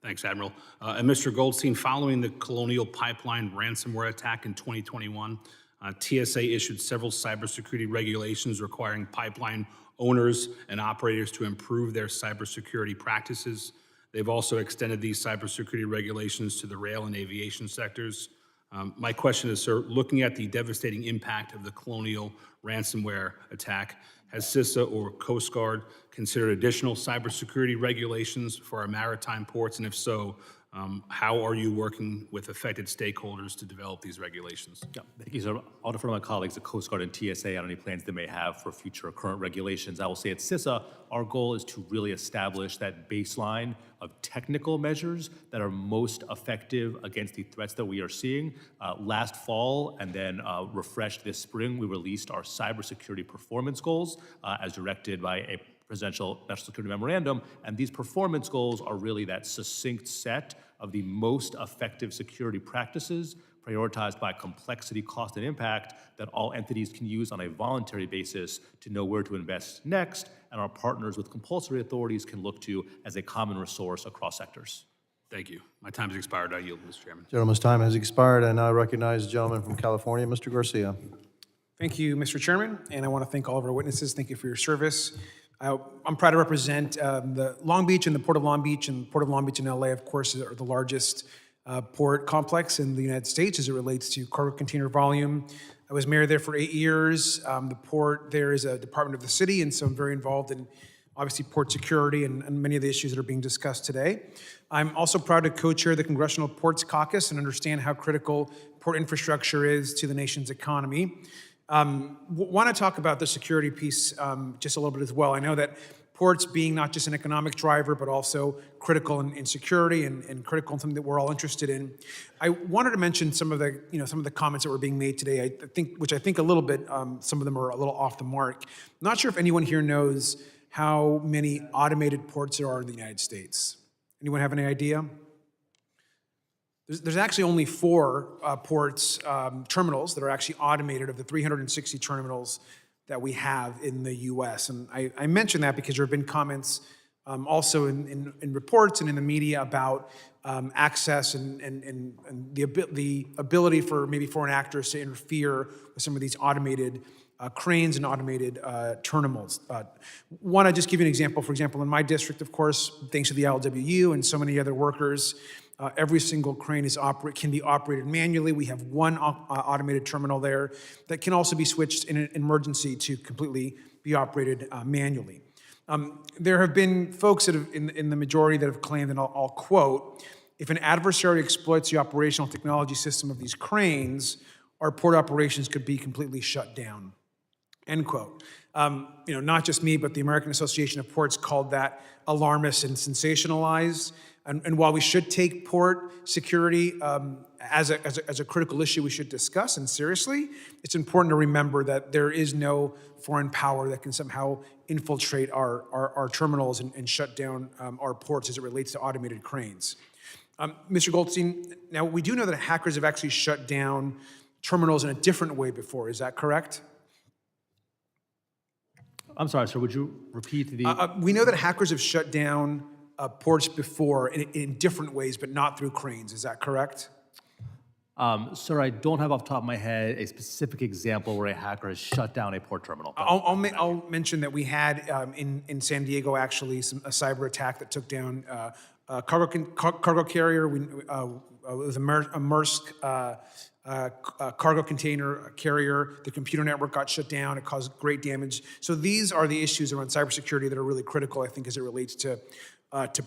Thanks, Admiral. And Mr. Goldstein, following the Colonial Pipeline ransomware attack in 2021, TSA issued several cybersecurity regulations requiring pipeline owners and operators to improve their cybersecurity practices. They've also extended these cybersecurity regulations to the rail and aviation sectors. My question is, sir, looking at the devastating impact of the Colonial ransomware attack, has CISA or Coast Guard considered additional cybersecurity regulations for our maritime ports? And if so, How are you working with affected stakeholders to develop these regulations? Yeah, thank you, sir. I'll defer to my colleagues at Coast Guard and TSA on any plans they may have for future or current regulations. I will say at CISA, our goal is to really establish that baseline of technical measures that are most effective against the threats that we are seeing. Last fall and then refreshed this spring, we released our cybersecurity performance goals as directed by a presidential national security memorandum, and these performance goals are really that succinct set of the most effective security practices prioritized by complexity, cost, and impact that all entities can use on a voluntary basis to know where to invest next, and our partners with compulsory authorities can look to as a common resource across sectors. Thank you. My time has expired. I yield, Mr. Chairman. Gentleman's time has expired. I now recognize the gentleman from California, Mr. Garcia. Thank you, Mr. Chairman, and I want to thank all of our witnesses. Thank you for your service. I'm proud to represent the Long Beach and the Port of Long Beach, and Port of Long Beach and LA, of course, are the largest port complex in the United States as it relates to cargo container volume. I was mayor there for 8 years. The port there is a department of the city, and so I'm very involved in, obviously, port security and many of the issues that are being discussed today. I'm also proud to co-chair the Congressional Ports Caucus and understand how critical port infrastructure is to the nation's economy. Want to talk about the security piece just a little bit as well. I know that ports being not just an economic driver, but also critical in security and critical in something that we're all interested in. I wanted to mention some of the comments that were being made today. Which I think a little bit, some of them are a little off the mark. Not sure if anyone here knows how many automated ports there are in the United States. Anyone have any idea? There's actually only 4 ports, terminals that are actually automated of the 360 terminals that we have in the U.S. And I mention that because there have been comments also in reports and in the media about access and the ability for maybe foreign actors to interfere with some of these automated cranes and automated terminals. Want to just give you an example. For example, in my district, of course, thanks to the LWU and so many other workers, every single crane can be operated manually. We have one automated terminal there that can also be switched in an emergency to completely be operated manually. There have been folks that have, in the majority that have claimed, and I'll quote, if an adversary exploits the operational technology system of these cranes, our port operations could be completely shut down, end quote. Not just me, but the American Association of Ports called that alarmist and sensationalized. And while we should take port security as a critical issue we should discuss and seriously, it's important to remember that there is no foreign power that can somehow infiltrate our terminals and shut down our ports as it relates to automated cranes. Mr. Goldstein, now we do know that hackers have actually shut down terminals in a different way before. Is that correct? I'm sorry, sir, would you repeat the... We know that hackers have shut down ports before in different ways, but not through cranes. Is that correct? Sir, I don't have off the top of my head a specific example where a hacker has shut down a port terminal. I'll mention that we had in San Diego actually a cyber attack that took down a cargo carrier. It was a Maersk cargo container carrier. The computer network got shut down. It caused great damage. So these are the issues around cybersecurity that are really critical, I think, as it relates to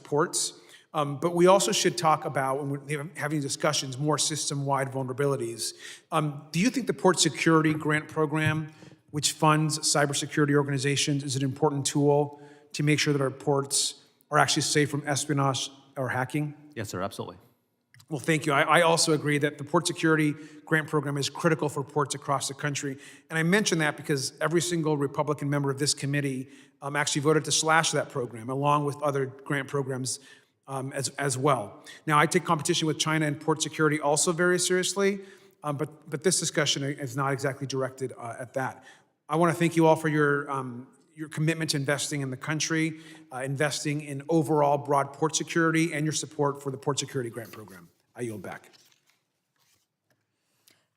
ports. But we also should talk about, when we're having discussions, more system-wide vulnerabilities. Do you think the Port Security Grant Program, which funds cybersecurity organizations, is an important tool to make sure that our ports are actually safe from espionage or hacking? Yes, sir, absolutely. Well, thank you. I also agree that the Port Security Grant Program is critical for ports across the country. And I mention that because every single Republican member of this committee actually voted to slash that program, along with other grant programs as well. Now, I take competition with China and port security also very seriously, but this discussion is not exactly directed at that. I want to thank you all for your commitment to investing in the country, investing in overall broad port security, and your support for the Port Security Grant Program. I yield back.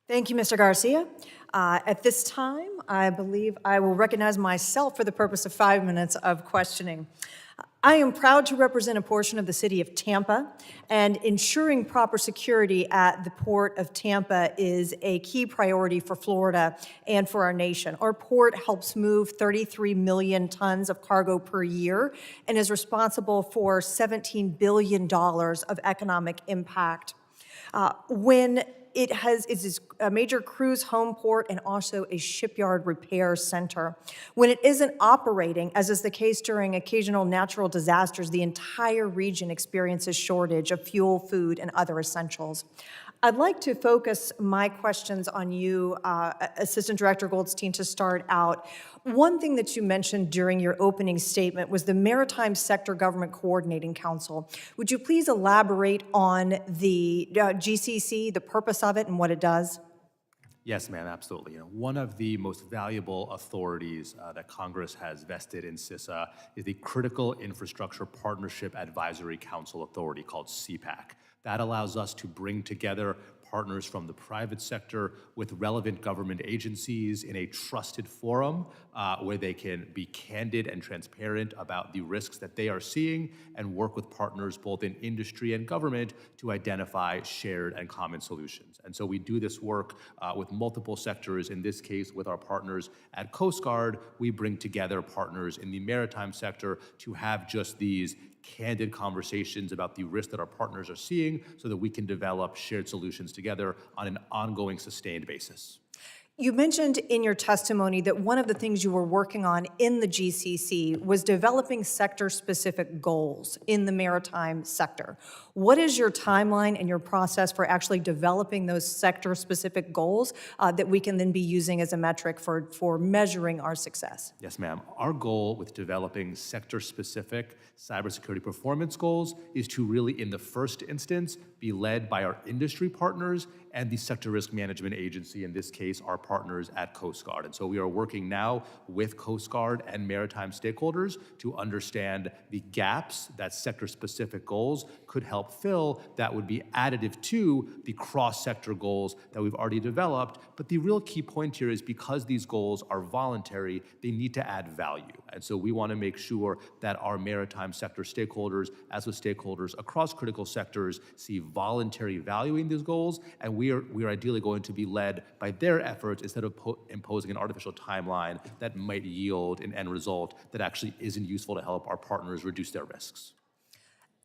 Thank you, Mr. Garcia. At this time, I believe I will recognize myself for the purpose of 5 minutes of questioning. I am proud to represent a portion of the city of Tampa, and ensuring proper security at the Port of Tampa is a key priority for Florida and for our nation. Our port helps move 33 million tons of cargo per year and is responsible for $17 billion of economic impact. When it is a major cruise home port and also a shipyard repair center. When it isn't operating, as is the case during occasional natural disasters, the entire region experiences shortage of fuel, food, and other essentials. I'd like to focus my questions on you, Assistant Director Goldstein, to start out. One thing that you mentioned during your opening statement was the Maritime Sector Government Coordinating Council. Would you please elaborate on the GCC, the purpose of it, and what it does? Yes, ma'am, absolutely. One of the most valuable authorities that Congress has vested in CISA is the Critical Infrastructure Partnership Advisory Council Authority, called CPAC. That allows us to bring together partners from the private sector with relevant government agencies in a trusted forum where they can be candid and transparent about the risks that they are seeing and work with partners both in industry and government to identify shared and common solutions. And so we do this work with multiple sectors. In this case, with our partners at Coast Guard, we bring together partners in the maritime sector to have just these candid conversations about the risks that our partners are seeing so that we can develop shared solutions together on an ongoing, sustained basis. You mentioned in your testimony that one of the things you were working on in the GCC was developing sector-specific goals in the maritime sector. What is your timeline and your process for actually developing those sector-specific goals that we can then be using as a metric for measuring our success? Yes, ma'am. Our goal with developing sector-specific cybersecurity performance goals is to really, in the first instance, be led by our industry partners and the Sector Risk Management Agency, in this case, our partners at Coast Guard. And so we are working now with Coast Guard and maritime stakeholders to understand the gaps that sector-specific goals could help fill that would be additive to the cross-sector goals that we've already developed. But the real key point here is because these goals are voluntary, they need to add value. And so we want to make sure that our maritime sector stakeholders, as with stakeholders across critical sectors, see voluntary value in these goals, and we are ideally going to be led by their efforts instead of imposing an artificial timeline that might yield an end result that actually isn't useful to help our partners reduce their risks.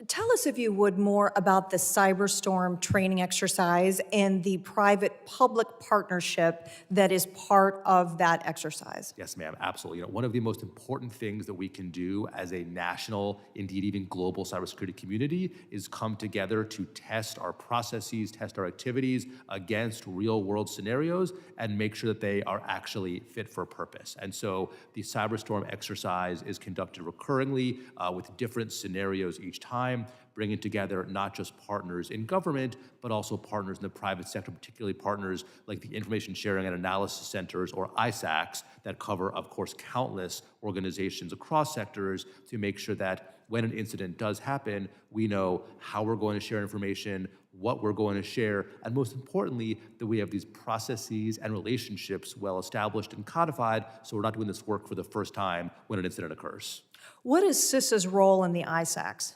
Tell us, if you would, more about the Cyberstorm training exercise and the private-public partnership that is part of that exercise. Yes, ma'am, absolutely. One of the most important things that we can do as a national, indeed even global cybersecurity community is come together to test our processes, test our activities against real-world scenarios and make sure that they are actually fit for purpose. And so the Cyberstorm exercise is conducted recurringly with different scenarios each time, bringing together not just partners in government, but also partners in the private sector, particularly partners like the Information Sharing and Analysis Centers, or ISACs, that cover, of course, countless organizations across sectors to make sure that when an incident does happen, we know how we're going to share information, what we're going to share, and most importantly, that we have these processes and relationships well established and codified, so we're not doing this work for the first time when an incident occurs. What is CISA's role in the ISACs?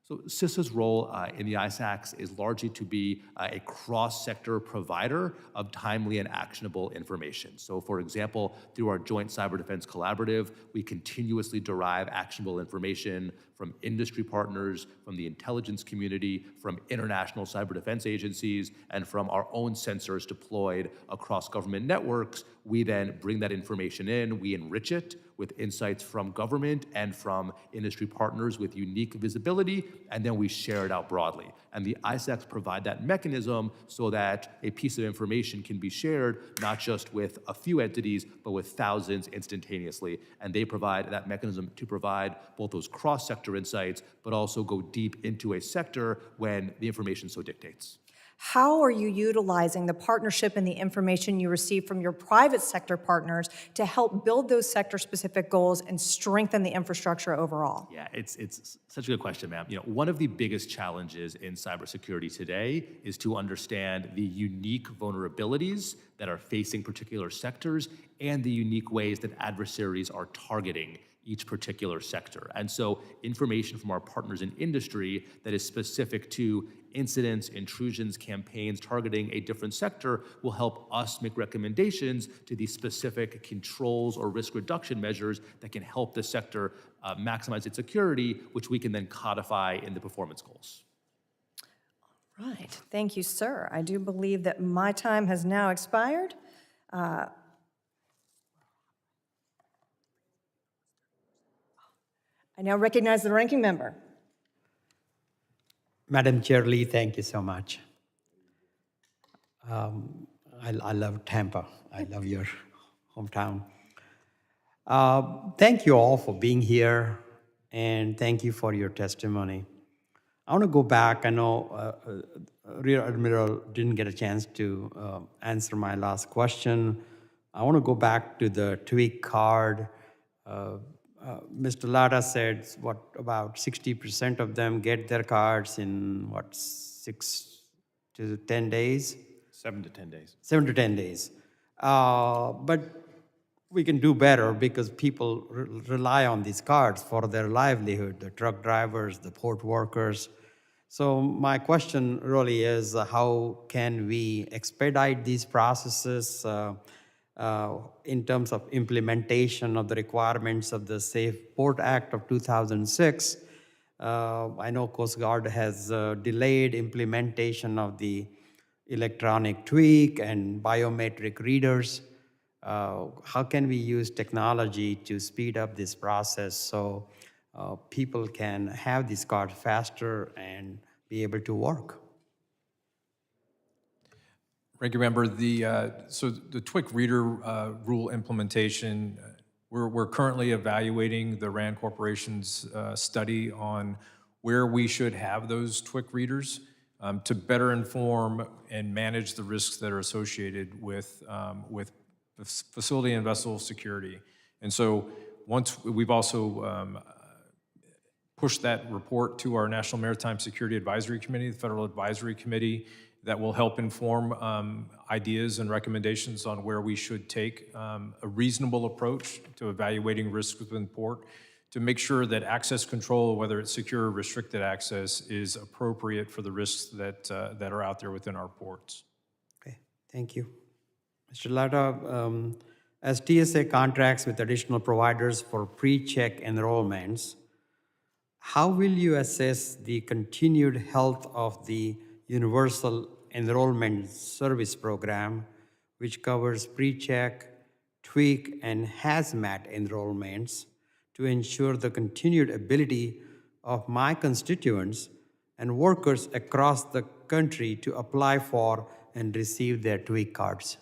So CISA's role in the ISACs is largely to be a cross-sector provider of timely and actionable information. So for example, through our Joint Cyber Defense Collaborative, we continuously derive actionable information from industry partners, from the intelligence community, from international cyber defense agencies, and from our own sensors deployed across government networks. We then bring that information in, we enrich it with insights from government and from industry partners with unique visibility, and then we share it out broadly. And the ISACs provide that mechanism so that a piece of information can be shared not just with a few entities, but with thousands instantaneously. And they provide that mechanism to provide both those cross-sector insights, but also go deep into a sector when the information so dictates. How are you utilizing the partnership and the information you receive from your private sector partners to help build those sector-specific goals and strengthen the infrastructure overall? Yeah, it's such a good question, ma'am. One of the biggest challenges in cybersecurity today is to understand the unique vulnerabilities that are facing particular sectors and the unique ways that adversaries are targeting each particular sector. And so information from our partners in industry that is specific to incidents, intrusions, campaigns targeting a different sector will help us make recommendations to the specific controls or risk reduction measures that can help the sector maximize its security, which we can then codify in the performance goals. Right, thank you, sir. I do believe that my time has now expired. I now recognize the ranking member. Madam Chair Lee, thank you so much. I love Tampa. I love your hometown. Thank you all for being here, and thank you for your testimony. I want to go back. I know Rear Admiral didn't get a chance to answer my last question. I want to go back to the tweak card. Mr. Lada said, what, about 60% of them get their cards in, what, 6 to 10 days? 7 to 10 days. 7 to 10 days. But we can do better because people rely on these cards for their livelihood, the truck drivers, the port workers. So my question really is, how can we expedite these processes in terms of implementation of the requirements of the Safe Port Act of 2006? I know Coast Guard has delayed implementation of the electronic tweak and biometric readers. How can we use technology to speed up this process so people can have these cards faster and be able to work? Ranking Member, so the TWIC reader rule implementation, we're currently evaluating the RAND Corporation's study on where we should have those TWIC readers to better inform and manage the risks that are associated with facility and vessel security. And so once we've also pushed that report to our National Maritime Security Advisory Committee, the Federal Advisory Committee, that will help inform ideas and recommendations on where we should take a reasonable approach to evaluating risks within port to make sure that access control, whether it's secure or restricted access, is appropriate for the risks that are out there within our ports. Okay, thank you. Mr. Lada, as TSA contracts with additional providers for pre-check enrollments, how will you assess the continued health of the Universal Enrollment Service Program, which covers pre-check, tweak, and hazmat enrollments to ensure the continued ability of my constituents and workers across the country to apply for and receive their tweak cards?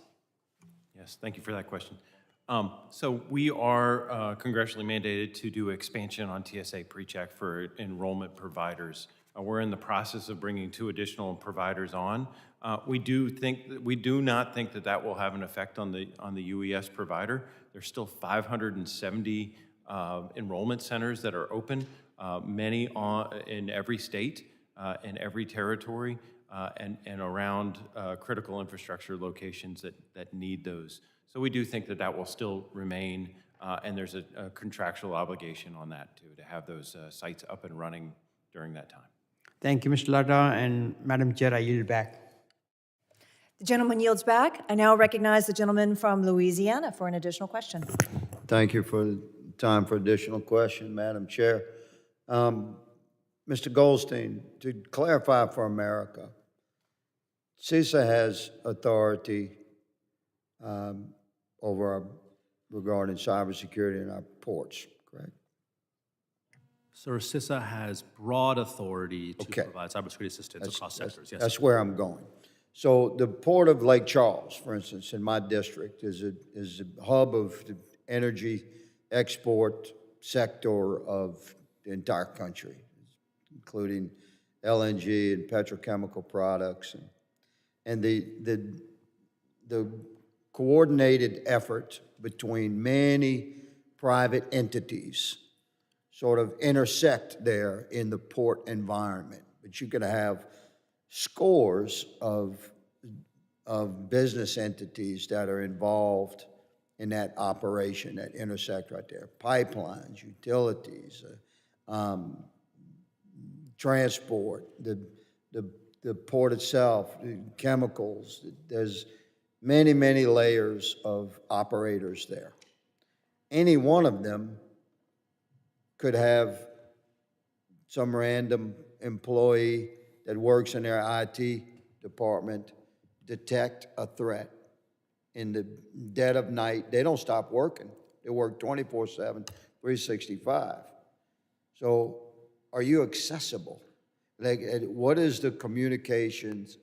Yes, thank you for that question. So we are congressionally mandated to do expansion on TSA PreCheck for enrollment providers. We're in the process of bringing 2 additional providers on. We do not think that will have an effect on the UES provider. There's still 570 enrollment centers that are open, many in every state, in every territory, and around critical infrastructure locations that need those. So we do think that will still remain, and there's a contractual obligation on that too, to have those sites up and running during that time. Thank you, Mr. Lada, and Madam Chair, I yield back. The gentleman yields back. I now recognize the gentleman from Louisiana for an additional question. Thank you for the time for additional question, Madam Chair. Mr. Goldstein, to clarify for America, CISA has authority regarding cybersecurity in our ports, correct? Sir, CISA has broad authority to provide cybersecurity assistance across sectors. Yes. That's where I'm going. So the Port of Lake Charles, for instance, in my district, is a hub of the energy export sector of the entire country, including LNG and petrochemical products, and the coordinated effort between many private entities sort of intersect there in the port environment. But you could have scores of business entities that are involved in that operation that intersect right there. Pipelines, utilities, transport, the port itself, chemicals. There's many, many layers of operators there. Any one of them could have some random employee that works in their IT department detect a threat in the dead of night. They don't stop working. They work 24/7, 365. So are you accessible? Like, what is the communications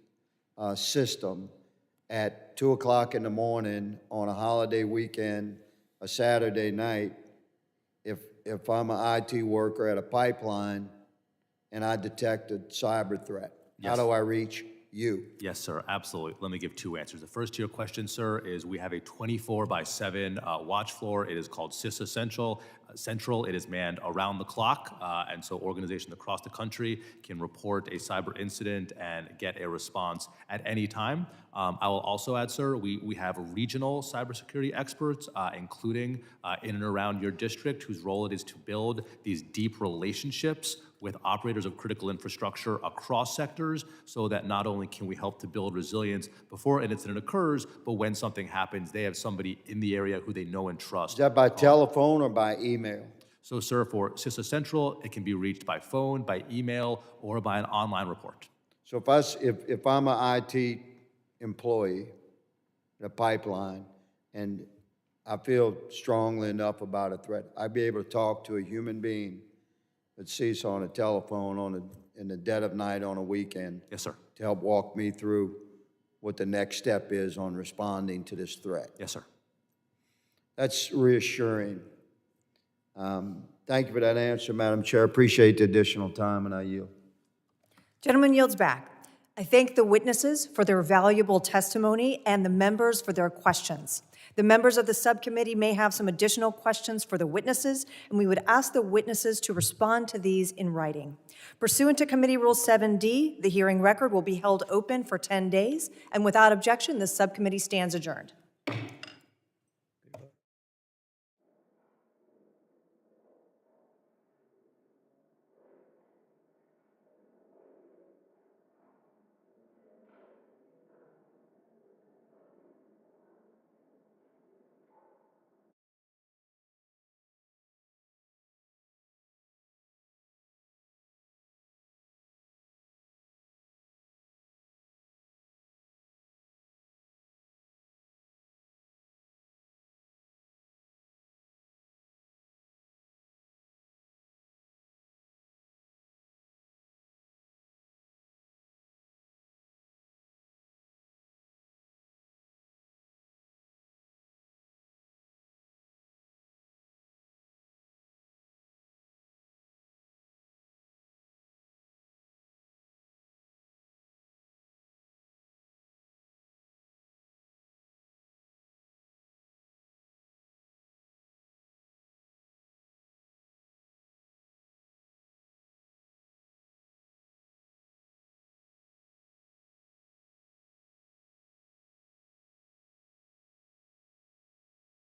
system at 2 o'clock in the morning on a holiday weekend, a Saturday night, if I'm an IT worker at a pipeline and I detect a cyber threat? How do I reach you? Yes, sir, absolutely. Let me give two answers. The first to your question, sir, is we have a 24/7 watch floor. It is called CISA Central. It is manned around the clock, and so organizations across the country can report a cyber incident and get a response at any time. I will also add, sir, we have regional cybersecurity experts, including in and around your district, whose role it is to build these deep relationships with operators of critical infrastructure across sectors, so that not only can we help to build resilience before an incident occurs, but when something happens, they have somebody in the area who they know and trust. Is that by telephone or by email? So, sir, for CISA Central, it can be reached by phone, by email, or by an online report. So if I'm an IT employee in a pipeline and I feel strongly enough about a threat, I'd be able to talk to a human being at CISA on a telephone in the dead of night on a weekend. Yes, sir. To help walk me through what the next step is on responding to this threat. Yes, sir. That's reassuring. Thank you for that answer, Madam Chair. Appreciate the additional time, and I yield. Gentleman yields back. I thank the witnesses for their valuable testimony and the members for their questions. The members of the subcommittee may have some additional questions for the witnesses, and we would ask the witnesses to respond to these in writing. Pursuant to Committee Rule 7D, the hearing record will be held open for 10 days, and without objection, the subcommittee stands adjourned.